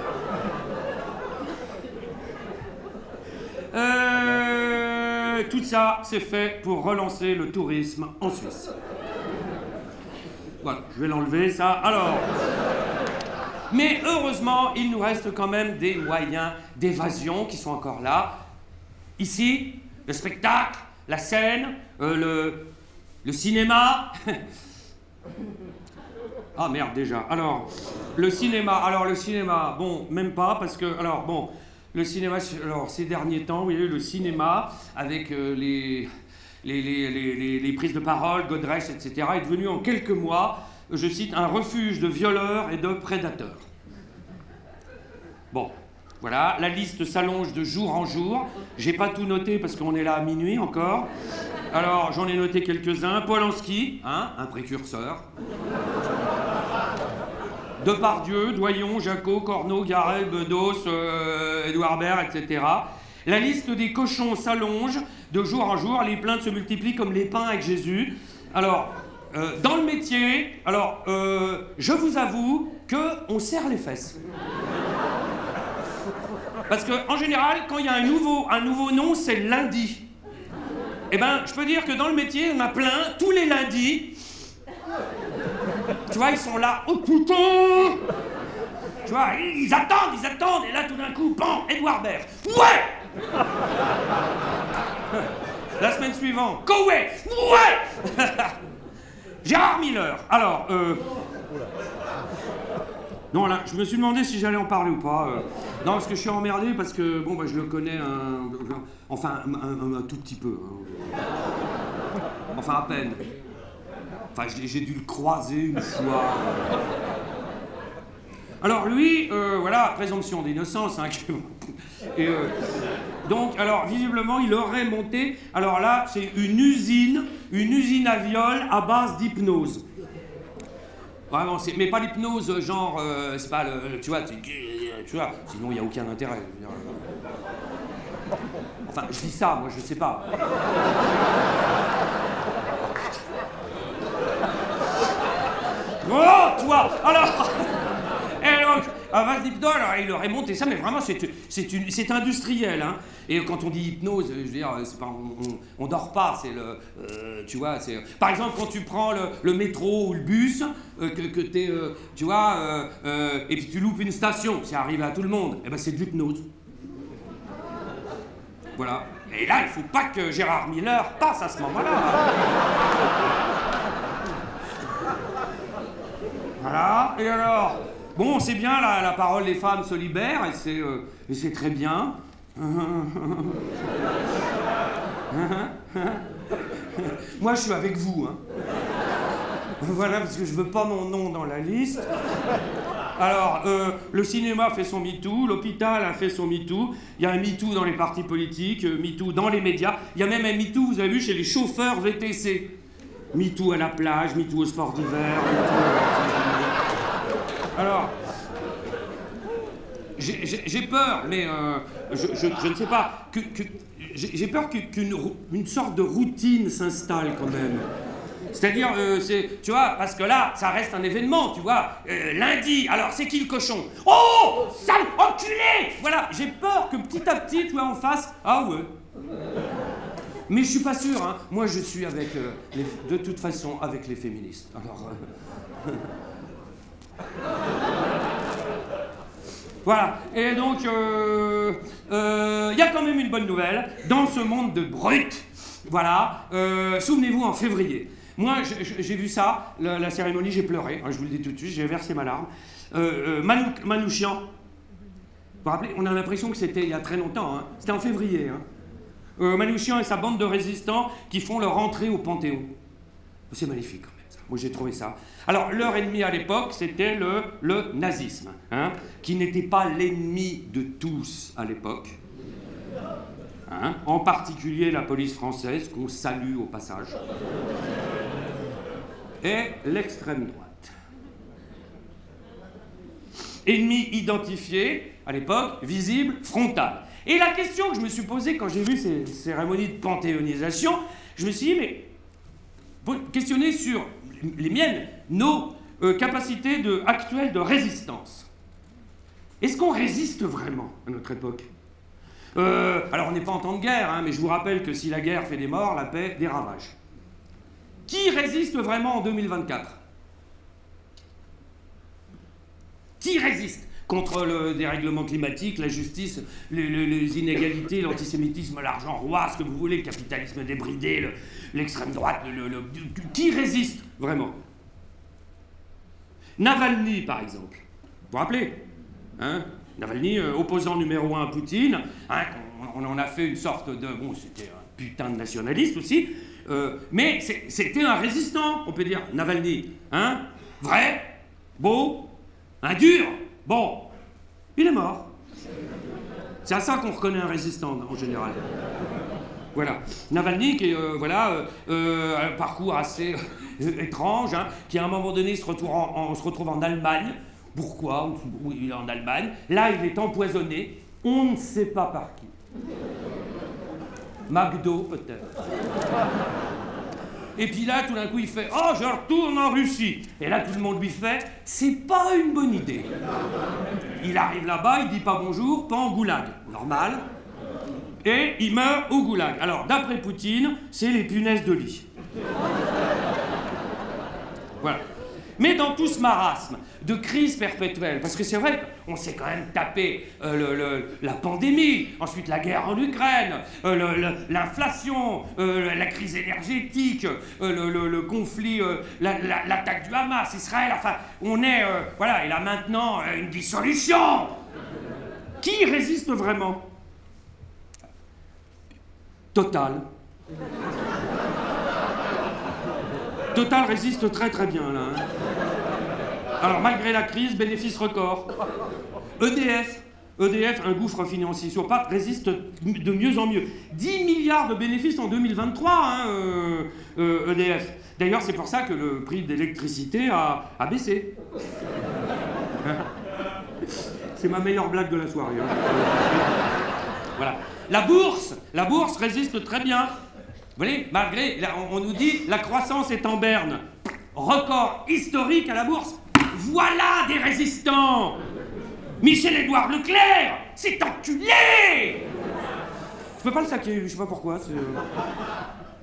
tout ça, c'est fait pour relancer le tourisme en Suisse. Voilà, je vais l'enlever, ça. Alors... Mais heureusement, il nous reste quand même des moyens d'évasion qui sont encore là. Ici, le spectacle, la scène, le cinéma. Ah merde, déjà. Alors, le cinéma, bon, même pas, parce que... Alors, bon, le cinéma, alors, ces derniers temps, vous voyez, le cinéma, avec les prises de parole, Godrèche, etc., est devenu en quelques mois, je cite, un refuge de violeurs et de prédateurs. Bon, voilà, la liste s'allonge de jour en jour. J'ai pas tout noté parce qu'on est là à minuit encore. Alors, j'en ai noté quelques-uns. Polanski, hein, un précurseur. Depardieu, Doyon, Jacot, Corneau, Garel, Bedos, Édouard Baird, etc. La liste des cochons s'allonge de jour en jour. Les plaintes se multiplient comme les pains avec Jésus. Alors... dans le métier, alors, je vous avoue qu'on serre les fesses. Parce qu'en général, quand il y a un nouveau nom, c'est lundi. Eh ben, je peux dire que dans le métier, on a plein, tous les lundis. Tu vois, ils sont là, oh putain! Tu vois, ils attendent, et là, tout d'un coup, pan, Édouard Baird. Ouais! La semaine suivante, Koweït. Ouais! Gérard Miller. Alors, non, là, je me suis demandé si j'allais en parler ou pas. Non, parce que je suis emmerdé, parce que, bon, bah, je le connais enfin, un tout petit peu. Hein. Enfin, à peine. Enfin, j'ai dû le croiser une fois. Alors, lui, voilà, présomption d'innocence, hein, et, donc, alors, visiblement, il aurait monté... Alors là, c'est une usine à viol à base d'hypnose. Vraiment, mais pas l'hypnose, genre, c'est pas le... Tu vois, sinon il n'y a aucun intérêt. Enfin, je dis ça, moi, je sais pas. Oh, toi! Alors... Et donc, à base d'hypnose, alors, il aurait monté ça, mais vraiment, c'est industriel, hein. Et quand on dit hypnose, je veux dire, c'est pas, on dort pas, c'est le... tu vois, c'est... Par exemple, quand tu prends le métro ou le bus, que t'es... tu vois, et puis tu loupes une station, c'est arrivé à tout le monde, et ben c'est de l'hypnose. Voilà. Et là, il faut pas que Gérard Miller passe à ce moment-là. Voilà, et alors... Bon, c'est bien, la parole des femmes se libère, et c'est très bien. Moi, je suis avec vous, hein. Voilà, parce que je veux pas mon nom dans la liste. Alors, le cinéma fait son MeToo, l'hôpital a fait son MeToo, il y a un MeToo dans les partis politiques, MeToo dans les médias, il y a même un MeToo, vous avez vu, chez les chauffeurs VTC. MeToo à la plage, MeToo au sport d'hiver, Alors, j'ai peur, mais je ne sais pas, j'ai peur qu'une sorte de routine s'installe quand même. C'est-à-dire, tu vois, parce que là, ça reste un événement, tu vois. Lundi, alors c'est qui le cochon? Oh, sale enculé! Voilà, j'ai peur que petit à petit, tu vois, on fasse, ah ouais. Mais je suis pas sûr, hein. Moi, je suis avec, de toute façon, avec les féministes. Alors... Voilà. Et donc, y a quand même une bonne nouvelle. Dans ce monde de brutes, voilà, souvenez-vous, en février. Moi, j'ai vu ça, la cérémonie, j'ai pleuré. Hein, je vous le dis tout de suite, j'ai versé ma larme. Manouchian. Vous vous rappelez, on a l'impression que c'était il y a très longtemps. Hein. C'était en février. Hein. Manouchian et sa bande de résistants qui font leur entrée au Panthéon. C'est magnifique quand même, ça. Moi j'ai trouvé ça. Alors leur ennemi à l'époque, c'était le nazisme, hein, qui n'était pas l'ennemi de tous à l'époque. Hein, en particulier la police française, qu'on salue au passage. Et l'extrême droite. Ennemi identifié, à l'époque, visible, frontal. Et la question que je me suis posée quand j'ai vu ces cérémonies de panthéonisation, je me suis dit, mais questionner sur les miennes, nos capacités actuelles de résistance. Est-ce qu'on résiste vraiment à notre époque? Alors on n'est pas en temps de guerre, hein, mais je vous rappelle que si la guerre fait des morts, la paix des ravages. Qui résiste vraiment en 2024? Qui résiste contre le dérèglement climatique, la justice, les inégalités, l'antisémitisme, l'argent roi, ce que vous voulez, le capitalisme débridé, l'extrême droite, qui résiste vraiment? Navalny, par exemple. Vous vous rappelez, hein? Navalny, opposant numéro 1 à Poutine, hein, on en a fait une sorte de... Bon, c'était un putain de nationaliste aussi, mais c'était un résistant, on peut dire, Navalny. Hein? Vrai, beau, un dur. Bon, il est mort. C'est à ça qu'on reconnaît un résistant, en général. Voilà. Navalny, qui est, un parcours assez étrange, hein, qui à un moment donné se retrouve en Allemagne. Pourquoi? Il est en Allemagne. Là, il est empoisonné. On ne sait pas par qui. McDo, peut-être. Et puis là, tout d'un coup, il fait « Oh, je retourne en Russie !» Et là, tout le monde lui fait « C'est pas une bonne idée. » Il arrive là-bas, il dit pas bonjour, pas en goulag. Normal. Et il meurt au goulag. Alors, d'après Poutine, c'est les punaises de lit. Voilà. Mais dans tout ce marasme de crise perpétuelle, parce que c'est vrai qu'on s'est quand même tapé la pandémie, ensuite la guerre en Ukraine, l'inflation, la crise énergétique, le conflit, l'attaque du Hamas, Israël, enfin, on est... voilà, et là maintenant, une dissolution. Qui résiste vraiment? Total. Total résiste très très bien, là. Hein. Alors, malgré la crise, bénéfice record. EDF, un gouffre financier sur pattes, résiste de mieux en mieux. 10 milliards de bénéfices en 2023, hein, EDF. D'ailleurs, c'est pour ça que le prix d'électricité a baissé. C'est ma meilleure blague de la soirée. Hein. Voilà. La bourse résiste très bien. Vous voyez, malgré, on nous dit, la croissance est en berne. Record historique à la bourse. Voilà des résistants. Michel-Édouard Leclerc, c'est enculé. Je peux pas le saquer, je sais pas pourquoi.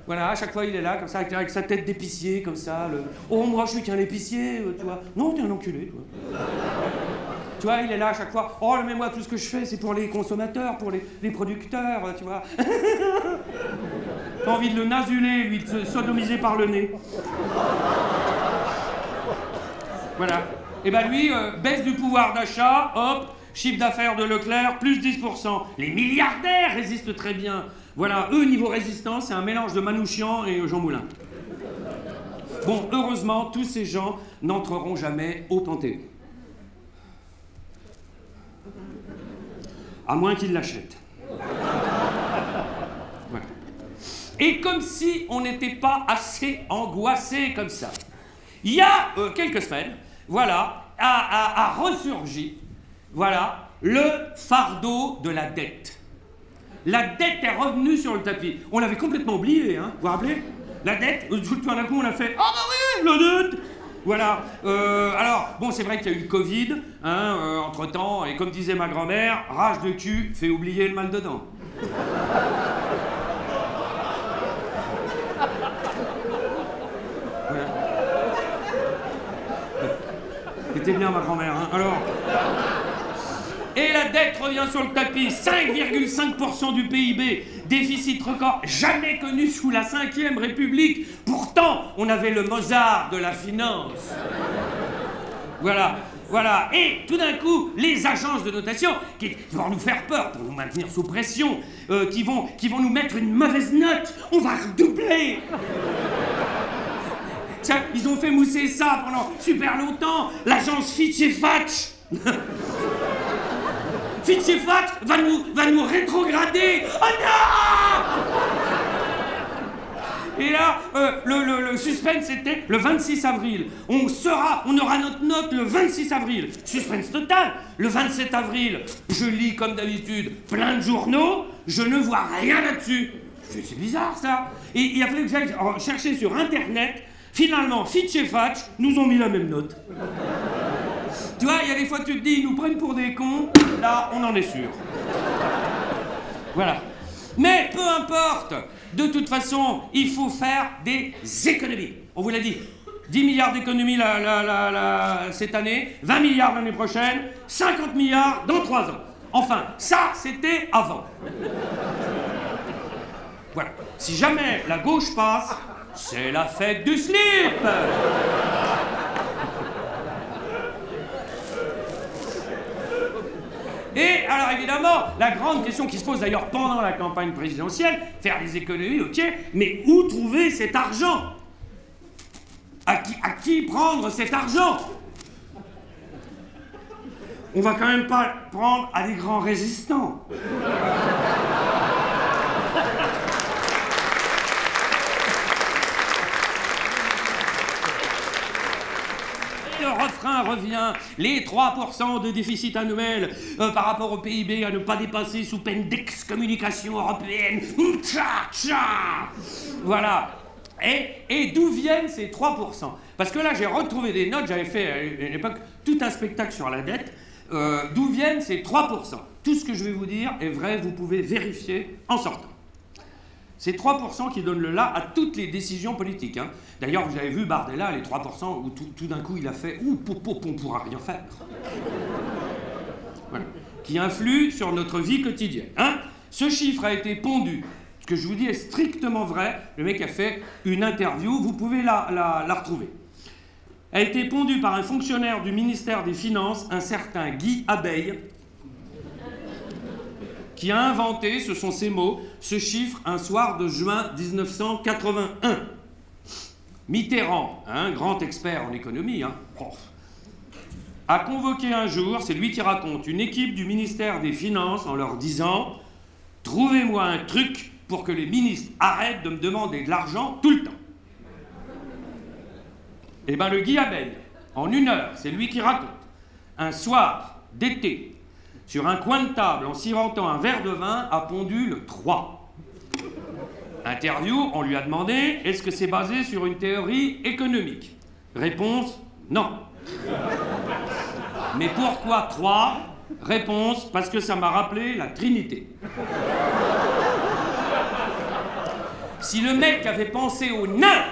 Voilà, à chaque fois il est là, comme ça, avec sa tête d'épicier, comme ça. Oh, moi je suis qu'un épicier, tu vois. Non, t'es un enculé, toi. Tu vois, il est là à chaque fois. Oh, mais moi, tout ce que je fais, c'est pour les consommateurs, pour les producteurs, tu vois. T'as envie de le nasuler, lui, de se sodomiser par le nez. Voilà. Et ben lui, baisse du pouvoir d'achat, hop, chiffre d'affaires de Leclerc, plus 10%. Les milliardaires résistent très bien. Voilà, eux, niveau résistance, c'est un mélange de Manouchian et Jean Moulin. Bon, heureusement, tous ces gens n'entreront jamais au Panthéon. À moins qu'ils l'achètent. Voilà. Et comme si on n'était pas assez angoissé comme ça. Il y a quelques semaines, voilà, a ressurgi, voilà, le fardeau de la dette. La dette est revenue sur le tapis. On l'avait complètement oublié, hein, vous vous rappelez? La dette, tout d'un coup on a fait « Ah bah oui, la dette !» Voilà. Alors, bon, c'est vrai qu'il y a eu le Covid, hein, entre-temps, et comme disait ma grand-mère, rage de cul fait oublier le mal dedans. Voilà. C'était bien ma grand-mère, hein. Alors... Et la dette revient sur le tapis, 5,5% du PIB, déficit record jamais connu sous la Ve République. Pourtant, on avait le Mozart de la finance. Voilà, voilà. Et tout d'un coup, les agences de notation, qui vont nous faire peur pour nous maintenir sous pression, qui vont nous mettre une mauvaise note, on va redoubler. Ça, ils ont fait mousser ça pendant super longtemps, l'agence Fitch et Fatch. Fitch et Fatch va nous rétrograder. Oh non! Et là, le suspense c'était le 26 avril. On aura notre note le 26 avril. Suspense total. Le 27 avril, je lis comme d'habitude plein de journaux, je ne vois rien là-dessus. C'est bizarre ça. Et il a fallu que j'aille chercher sur Internet. Finalement, Fitch et Fatch nous ont mis la même note. Tu vois, il y a des fois tu te dis, ils nous prennent pour des cons, là, on en est sûr. Voilà. Mais peu importe, de toute façon, il faut faire des économies. On vous l'a dit, 10 milliards d'économies cette année, 20 milliards l'année prochaine, 50 milliards dans 3 ans. Enfin, ça, c'était avant. Voilà. Si jamais la gauche passe, c'est la fête du slip. Et alors évidemment, la grande question qui se pose d'ailleurs pendant la campagne présidentielle, faire des économies, ok, mais où trouver cet argent? À qui prendre cet argent? On va quand même pas prendre à des grands résistants. Le refrain revient, les 3% de déficit annuel par rapport au PIB à ne pas dépasser sous peine d'excommunication européenne. Tcha, tcha. Voilà. Et d'où viennent ces 3%? Parce que là, j'ai retrouvé des notes, j'avais fait à une époque tout un spectacle sur la dette. D'où viennent ces 3%? Tout ce que je vais vous dire est vrai, vous pouvez vérifier en sortant. C'est 3% qui donnent le là à toutes les décisions politiques. Hein. D'ailleurs, vous avez vu Bardella, les 3%, où tout d'un coup il a fait « Ouh, on pourra rien faire ». Voilà. Qui influe sur notre vie quotidienne. Hein. Ce chiffre a été pondu. Ce que je vous dis est strictement vrai. Le mec a fait une interview, vous pouvez la retrouver. A été pondu par un fonctionnaire du ministère des Finances, un certain Guy Abeille, qui a inventé, ce sont ses mots, ce chiffre un soir de juin 1981. Mitterrand, un grand expert en économie, hein, a convoqué un jour, c'est lui qui raconte, une équipe du ministère des Finances en leur disant « Trouvez-moi un truc pour que les ministres arrêtent de me demander de l'argent tout le temps. » Eh bien, le Guy Abeille, en 1 heure, c'est lui qui raconte, un soir d'été, sur un coin de table, en sirotant un verre de vin, a pondu le 3. Interview, on lui a demandé, est-ce que c'est basé sur une théorie économique? Réponse, non. Mais pourquoi 3? Réponse, parce que ça m'a rappelé la Trinité. Si le mec avait pensé au nain,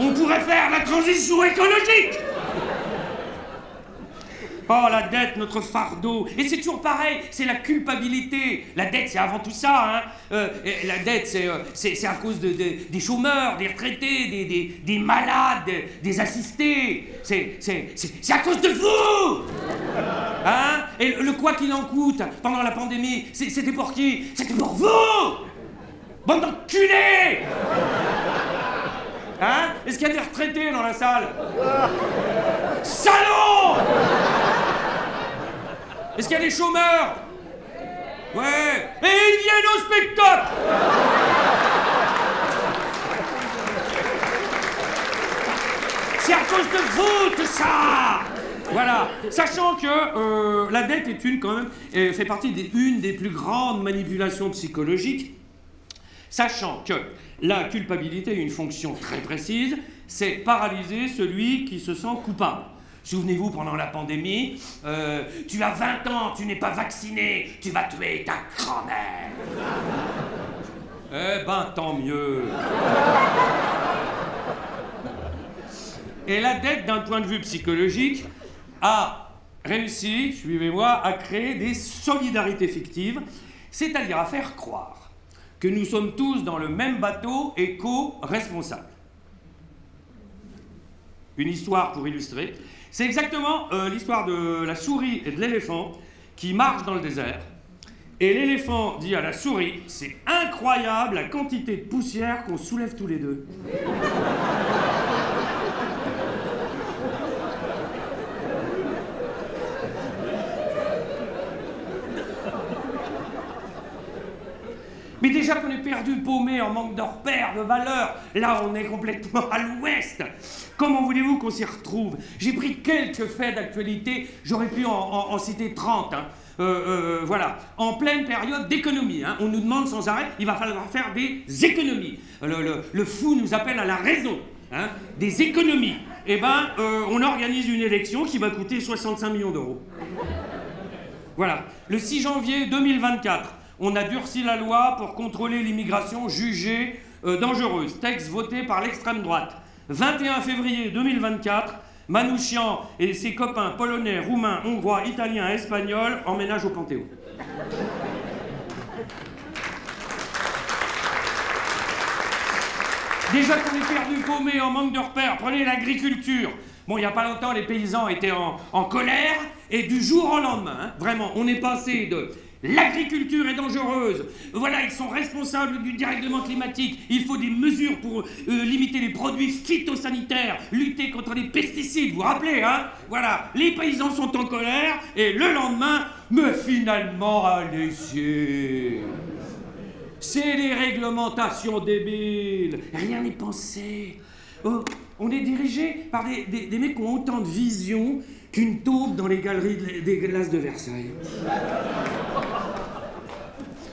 on pourrait faire la transition écologique. Oh, la dette, notre fardeau. Et c'est toujours pareil, c'est la culpabilité. La dette, c'est avant tout ça. Hein. La dette, c'est à cause des chômeurs, des retraités, des malades, des assistés. C'est à cause de vous. Hein. Et le quoi qu'il en coûte pendant la pandémie, c'était pour qui? C'était pour vous. Bande d'enculés. Hein? Est-ce qu'il y a des retraités dans la salle? Salaud! Est-ce qu'il y a des chômeurs? Ouais. Et ils viennent au spectacle! C'est à cause de vous, tout ça! Voilà. Sachant que la dette est quand même, fait partie d'une des plus grandes manipulations psychologiques. Sachant que la culpabilité a une fonction très précise, c'est paralyser celui qui se sent coupable. Souvenez-vous, pendant la pandémie, tu as 20 ans, tu n'es pas vacciné, tu vas tuer ta grand-mère. Eh ben, tant mieux. Et la dette, d'un point de vue psychologique, a réussi, suivez-moi, à créer des solidarités fictives, c'est-à-dire à faire croire que nous sommes tous dans le même bateau et co-responsables. Une histoire pour illustrer. C'est exactement l'histoire de la souris et de l'éléphant qui marchent dans le désert. Et l'éléphant dit à la souris, c'est incroyable la quantité de poussière qu'on soulève tous les deux. Mais déjà qu'on est perdu, paumé, en manque de repères, de valeurs, là on est complètement à l'ouest. Comment voulez-vous qu'on s'y retrouve? J'ai pris quelques faits d'actualité, j'aurais pu en citer 30. Hein. Voilà, en pleine période d'économie. Hein. On nous demande sans arrêt, il va falloir faire des économies. Le fou nous appelle à la raison. Hein. Des économies. Eh ben, on organise une élection qui va coûter 65 millions d'euros. Voilà, le 6 janvier 2024. On a durci la loi pour contrôler l'immigration jugée dangereuse. Texte voté par l'extrême droite. 21 février 2024, Manouchian et ses copains polonais, roumains, hongrois, italiens, espagnols emménagent au Panthéon. Déjà qu'on est perdu, paumé, en manque de repères, prenez l'agriculture. Bon, il n'y a pas longtemps, les paysans étaient en colère, et du jour au lendemain, hein, vraiment, on est passé de... L'agriculture est dangereuse. Voilà, ils sont responsables du dérèglement climatique. Il faut des mesures pour limiter les produits phytosanitaires, lutter contre les pesticides, vous vous rappelez, hein? Voilà, les paysans sont en colère, et le lendemain, mais finalement, allez-y. C'est les réglementations débiles. Rien n'est pensé. Oh, on est dirigé par des mecs qui ont autant de vision qu'une taupe dans les galeries des glaces de Versailles.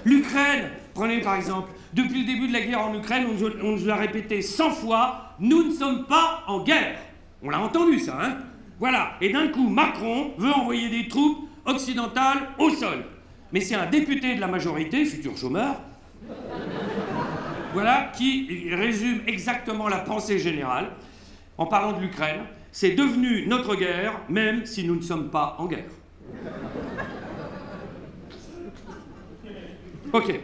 L'Ukraine, prenez par exemple, depuis le début de la guerre en Ukraine, on nous a répété 100 fois, nous ne sommes pas en guerre. On l'a entendu ça, hein? Voilà, et d'un coup, Macron veut envoyer des troupes occidentales au sol. Mais c'est un député de la majorité, futur chômeur, voilà, qui résume exactement la pensée générale en parlant de l'Ukraine. C'est devenu notre guerre, même si nous ne sommes pas en guerre. Ok.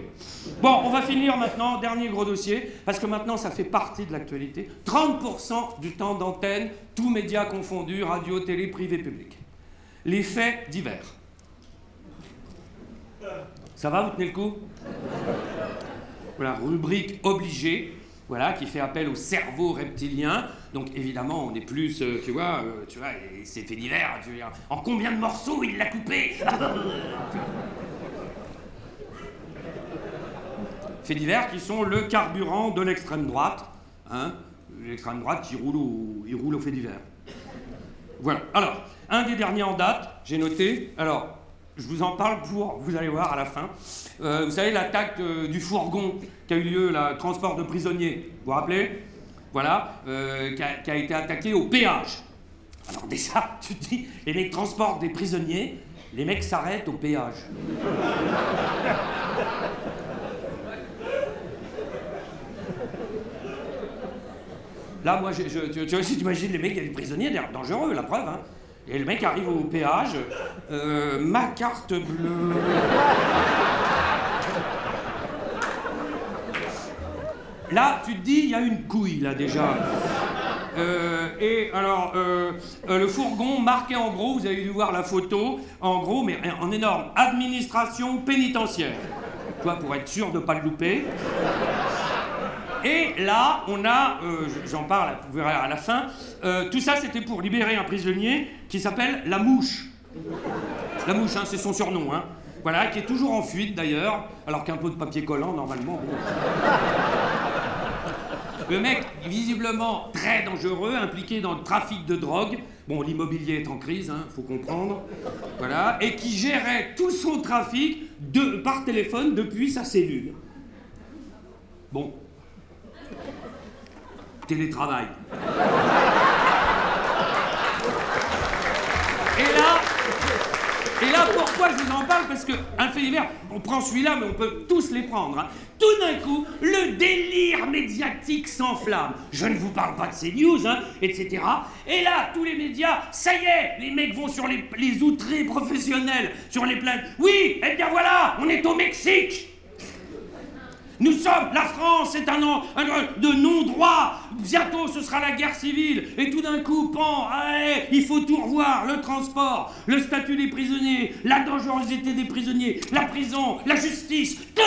Bon, on va finir maintenant, dernier gros dossier, parce que maintenant ça fait partie de l'actualité. 30% du temps d'antenne, tous médias confondus, radio, télé, privé, public. Les faits divers. Ça va, vous tenez le coup? Voilà, rubrique obligée, voilà, qui fait appel au cerveau reptilien. Donc évidemment, on est plus, tu vois, c'est fait divers, tu veux dire, en combien de morceaux il l'a coupé? Faits divers qui sont le carburant de l'extrême droite, hein, l'extrême droite qui roule au fait divers. Voilà. Alors, un des derniers en date, j'ai noté, alors, je vous en parle vous allez voir à la fin, vous savez l'attaque du fourgon qui a eu lieu, le transport de prisonniers, vous vous rappelez? Voilà, qui a été attaqué au péage. Alors déjà, tu te dis, les mecs transportent des prisonniers, les mecs s'arrêtent au péage. Là, moi, tu vois, si tu imagines les mecs, il y a des prisonniers dangereux, la preuve, hein. Et le mec arrive au péage, ma carte bleue. Là, tu te dis, il y a une couille, là, déjà. Et alors, le fourgon marqué en gros, vous avez dû voir la photo, en gros, mais en énorme, administration pénitentiaire. Tu vois, pour être sûr de ne pas le louper. Et là, on a, j'en parle, vous verrez à la fin, tout ça c'était pour libérer un prisonnier qui s'appelle La Mouche. La Mouche, hein, c'est son surnom, hein. Voilà, qui est toujours en fuite d'ailleurs, alors qu'un peu de papier collant, normalement, bon. Le mec, visiblement très dangereux, impliqué dans le trafic de drogue. Bon, l'immobilier est en crise, hein, faut comprendre. Voilà, et qui gérait tout son trafic par téléphone depuis sa cellule. Bon. Télétravail. Et là, pourquoi je vous en parle? Parce qu'un fait divers, on prend celui-là, mais on peut tous les prendre. Hein. Tout d'un coup, le délire médiatique s'enflamme. Je ne vous parle pas de CNews, hein, etc. Et là, tous les médias, ça y est, les mecs vont sur les outrés professionnels, sur les plaintes. Oui, eh bien voilà, on est au Mexique. Nous sommes, la France est un de non-droit. Bientôt, ce sera la guerre civile. Et tout d'un coup, allez, il faut tout revoir. Le transport, le statut des prisonniers, la dangerosité des prisonniers, la prison, la justice. Tout.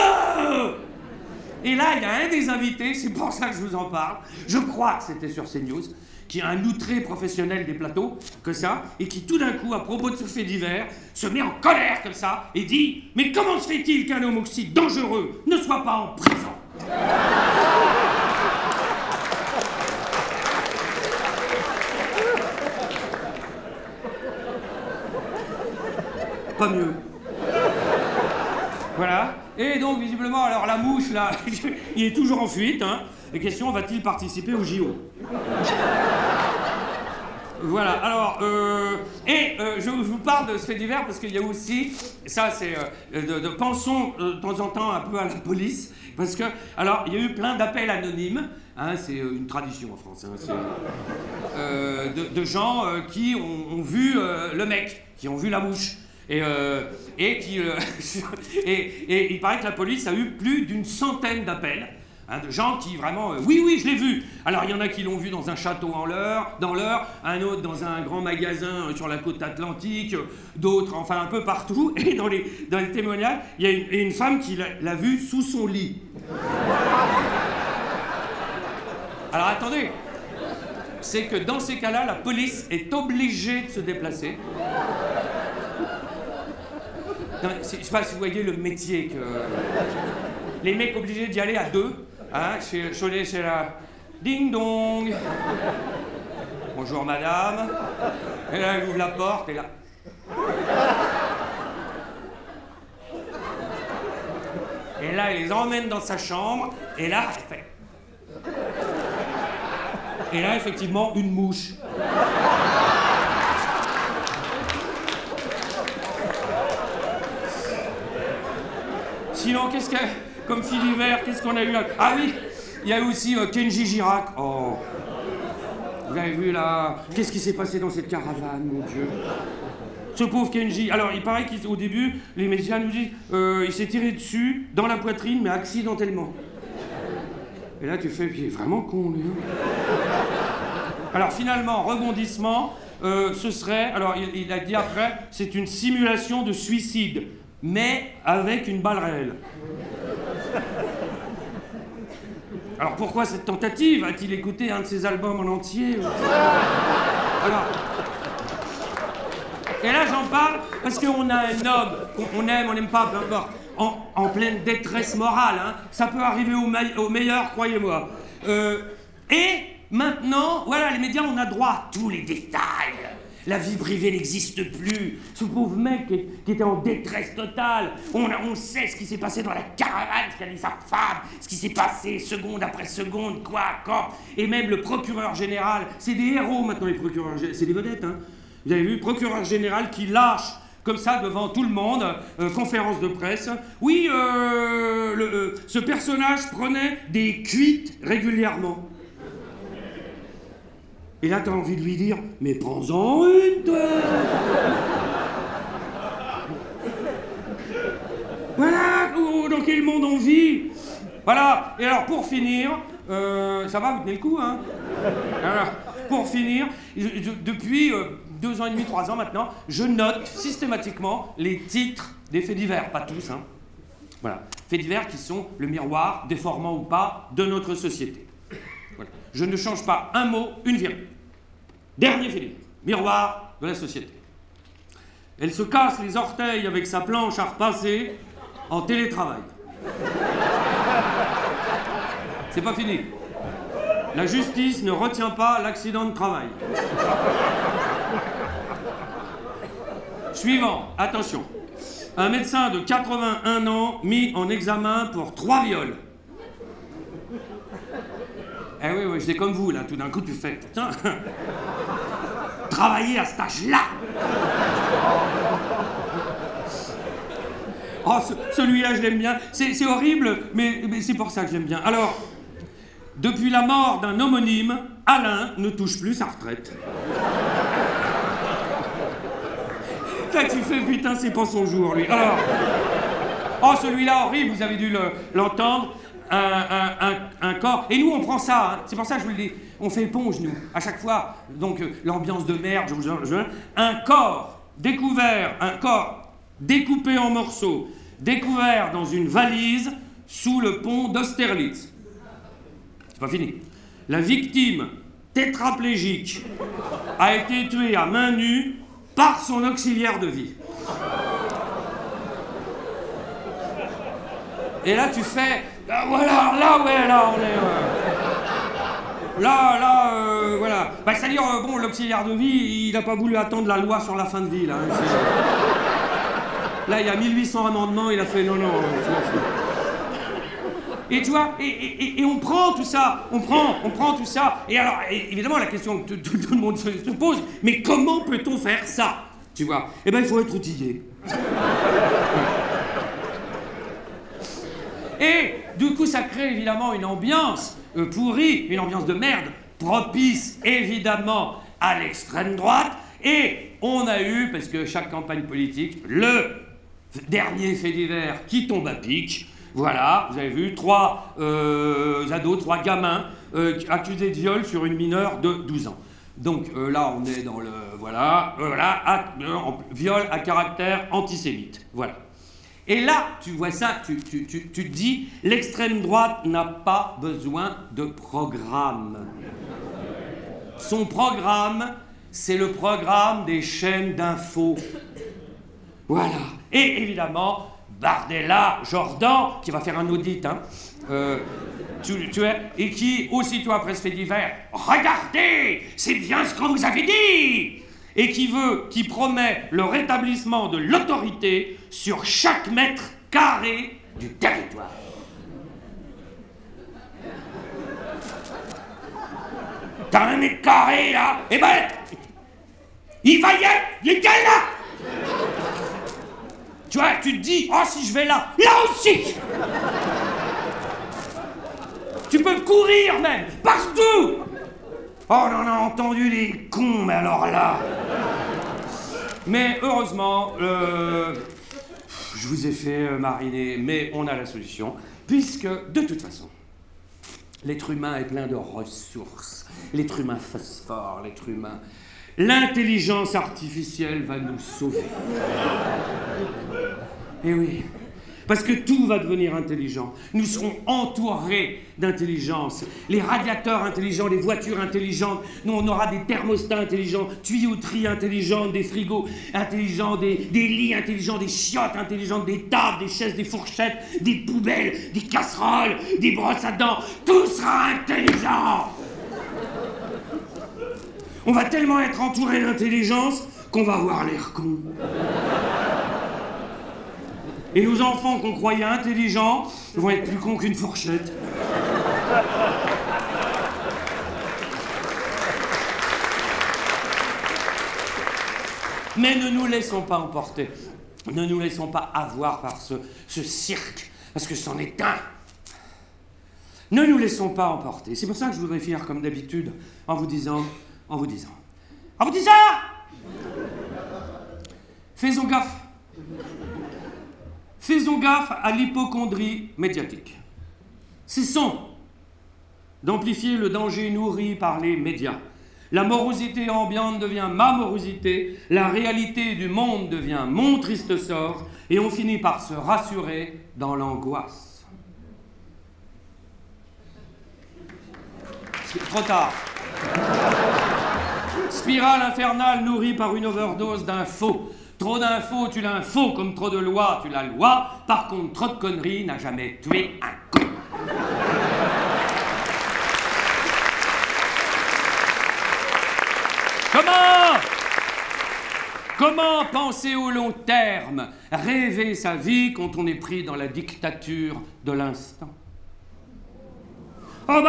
Et là, il y a un des invités, c'est pour ça que je vous en parle. Je crois que c'était sur CNews, qui est un outré professionnel des plateaux, que ça, et qui tout d'un coup, à propos de ce fait divers, se met en colère comme ça, et dit « Mais comment se fait-il qu'un homme aussi dangereux ne soit pas en prison ?» Pas mieux. Voilà. Et donc, visiblement, alors la mouche, là, il est toujours en fuite, hein. La question, va-t-il participer au JO? Voilà, alors, je vous parle de ce fait divers parce qu'il y a aussi, ça c'est, pensons de temps en temps un peu à la police, parce que, alors, il y a eu plein d'appels anonymes, hein, c'est une tradition en France, hein, de gens qui ont vu le mec, qui ont vu la mouche. Et il paraît que la police a eu plus d'une centaine d'appels. Hein, de gens qui vraiment, oui, je l'ai vu. Alors il y en a qui l'ont vu dans un château dans l'Eure, un autre dans un grand magasin sur la côte atlantique, d'autres, enfin un peu partout. Et dans les témoignages, il y a une femme qui l'a vu sous son lit. Alors attendez, c'est que dans ces cas-là, la police est obligée de se déplacer. Non, je sais pas si vous voyez le métier que... Les mecs obligés d'y aller à deux. Hein, chez la... Ding dong. Bonjour madame. Et là, elle ouvre la porte et là... Et là, elle les emmène dans sa chambre. Et là, elle fait... Et là, effectivement, une mouche. Sinon, qu'est-ce que... Comme fil d'hiver, qu'est-ce qu'on a eu là? Ah oui, il y a eu aussi Kenji Girac. Oh. Vous avez vu là? Qu'est-ce qui s'est passé dans cette caravane, mon Dieu? Ce pauvre Kenji. Alors, il paraît qu'au début, les médecins nous disent il s'est tiré dessus, dans la poitrine, mais accidentellement. Et là, tu fais, il est vraiment con, lui. Alors, finalement, rebondissement, ce serait... Alors, il a dit après, c'est une simulation de suicide, mais avec une balle réelle. Alors pourquoi cette tentative? A-t-il écouté un de ses albums en entier? Alors... Et là j'en parle parce qu'on a un homme qu'on aime, on n'aime pas, peu importe, en pleine détresse morale, hein. Ça peut arriver au meilleur, croyez-moi. Et maintenant, voilà, les médias, on a droit à tous les détails. La vie privée n'existe plus. Ce pauvre mec qui était en détresse totale. On sait ce qui s'est passé dans la caravane, ce qu'a dit sa femme, ce qui s'est passé seconde après seconde, quoi, quand. Et même le procureur général. C'est des héros maintenant, les procureurs généraux. C'est des vedettes, hein. Vous avez vu, procureur général qui lâche comme ça devant tout le monde, conférence de presse. Oui, ce personnage prenait des cuites régulièrement. Et là, t'as envie de lui dire, mais prends-en une, toi. Voilà, dans quel monde on vit. Voilà, et alors pour finir, ça va, vous tenez le coup, hein? Alors, pour finir, depuis 2 ans et demi, 3 ans maintenant, je note systématiquement les titres des faits divers, pas tous, hein. Voilà, faits divers qui sont le miroir, déformant ou pas, de notre société. Voilà. Je ne change pas un mot, une virgule. Dernier fait divers, miroir de la société. Elle se casse les orteils avec sa planche à repasser en télétravail. C'est pas fini. La justice ne retient pas l'accident de travail. Suivant, attention. Un médecin de 81 ans mis en examen pour 3 viols. Eh oui, c'est comme vous, là, tout d'un coup, tu fais, putain, travailler à cet âge-là. Oh, celui-là, je l'aime bien. C'est horrible, mais c'est pour ça que j'aime bien. Alors, depuis la mort d'un homonyme, Alain ne touche plus sa retraite. Là, tu fais, putain, c'est pas son jour, lui. Alors, oh, celui-là, horrible, vous avez dû l'entendre. Un corps. Et nous, on prend ça, hein. C'est pour ça que je vous le dis. On fait éponge, nous, à chaque fois. Donc, l'ambiance de merde, un corps découvert, un corps découpé en morceaux, découvert dans une valise sous le pont d'Austerlitz. C'est pas fini. La victime tétraplégique a été tuée à main nue par son auxiliaire de vie. Et là, tu fais... voilà, là, ouais, là, on est... voilà. Bah, c'est-à-dire, bon, l'auxiliaire de vie, il n'a pas voulu attendre la loi sur la fin de vie, là. Hein, là, il y a 1800 amendements, il a fait non. Et tu vois, et on prend tout ça, on prend tout ça. Et alors, évidemment, la question que tout le monde se pose, mais comment peut-on faire ça? Tu vois? Eh ben, il faut être outillé. Et du coup, ça crée évidemment une ambiance pourrie, une ambiance de merde, propice évidemment à l'extrême droite. Et on a eu, parce que chaque campagne politique, le dernier fait divers qui tombe à pic. Voilà, vous avez vu, 3 ados, 3 gamins accusés de viol sur une mineure de 12 ans. Donc là, on est dans le... Voilà, viol à caractère antisémite. Voilà. Et là, tu vois ça, tu te dis, l'extrême droite n'a pas besoin de programme. Son programme, c'est le programme des chaînes d'infos. Voilà. Et évidemment, Bardella, Jordan, qui va faire un audit, hein, et qui, aussitôt après ce fait divers, regardez, c'est bien ce qu'on vous avait dit! Et qui promet le rétablissement de l'autorité sur chaque mètre carré du territoire. T'as un mètre carré, là? Eh ben, il va y être, il est là! Tu vois, tu te dis, oh, si je vais là aussi! Tu peux courir même, partout! Oh, on en a entendu des cons, mais alors là... Mais heureusement, je vous ai fait mariner, mais on a la solution, puisque, de toute façon, l'être humain est plein de ressources. L'être humain phosphore, l'être humain... L'intelligence artificielle va nous sauver. Eh oui, parce que tout va devenir intelligent. Nous serons entourés d'intelligence. Les radiateurs intelligents, les voitures intelligentes. Nous, on aura des thermostats intelligents, tuyauteries intelligentes, des frigos intelligents, des lits intelligents, des chiottes intelligentes, des tables, des chaises, des fourchettes, des poubelles, des casseroles, des brosses à dents. Tout sera intelligent. On va tellement être entouré d'intelligence qu'on va avoir l'air con. Et nos enfants qu'on croyait intelligents vont être plus cons qu'une fourchette. Mais ne nous laissons pas emporter. Ne nous laissons pas avoir par ce cirque, parce que c'en est un. Ne nous laissons pas emporter. C'est pour ça que je voudrais finir comme d'habitude en vous disant... Faisons gaffe. Faisons gaffe à l'hypocondrie médiatique. Cessons d'amplifier le danger nourri par les médias. La morosité ambiante devient ma morosité, la réalité du monde devient mon triste sort, et on finit par se rassurer dans l'angoisse. C'est trop tard. Spirale infernale nourrie par une overdose d'infos. Trop d'infos, tu l'info, comme trop de lois, tu la loi. Par contre, trop de conneries n'a jamais tué un con. Comment penser au long terme, rêver sa vie quand on est pris dans la dictature de l'instant? Oh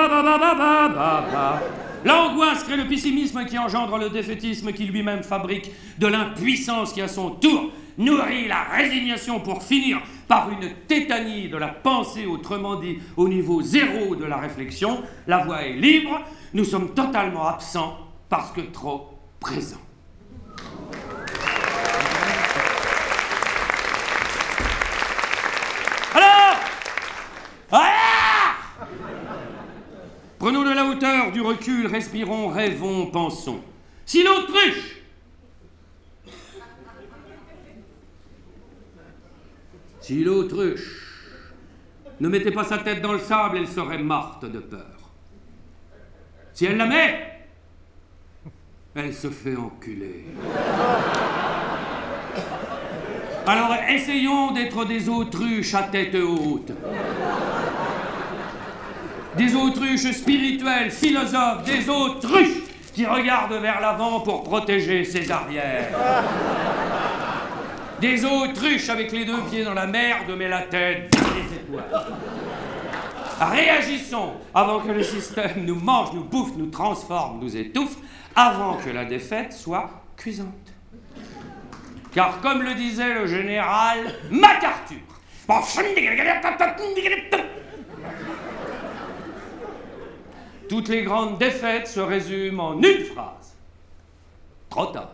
L'angoisse crée le pessimisme qui engendre le défaitisme qui lui-même fabrique de l'impuissance qui à son tour nourrit la résignation pour finir par une tétanie de la pensée, autrement dit au niveau zéro de la réflexion. La voix est libre, nous sommes totalement absents parce que trop présents. Alors, prenons de la hauteur, du recul, respirons, rêvons, pensons. Si l'autruche ne mettait pas sa tête dans le sable, elle serait morte de peur. Si elle la met, elle se fait enculer. Alors essayons d'être des autruches à tête haute. Des autruches spirituelles, philosophes, des autruches qui regardent vers l'avant pour protéger ses arrières. Des autruches avec les deux pieds dans la merde, mais la tête dans les étoiles. Réagissons avant que le système nous mange, nous bouffe, nous transforme, nous étouffe, avant que la défaite soit cuisante. Car comme le disait le général MacArthur, toutes les grandes défaites se résument en une phrase. Trop tard.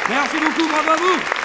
Merci beaucoup, bravo à vous.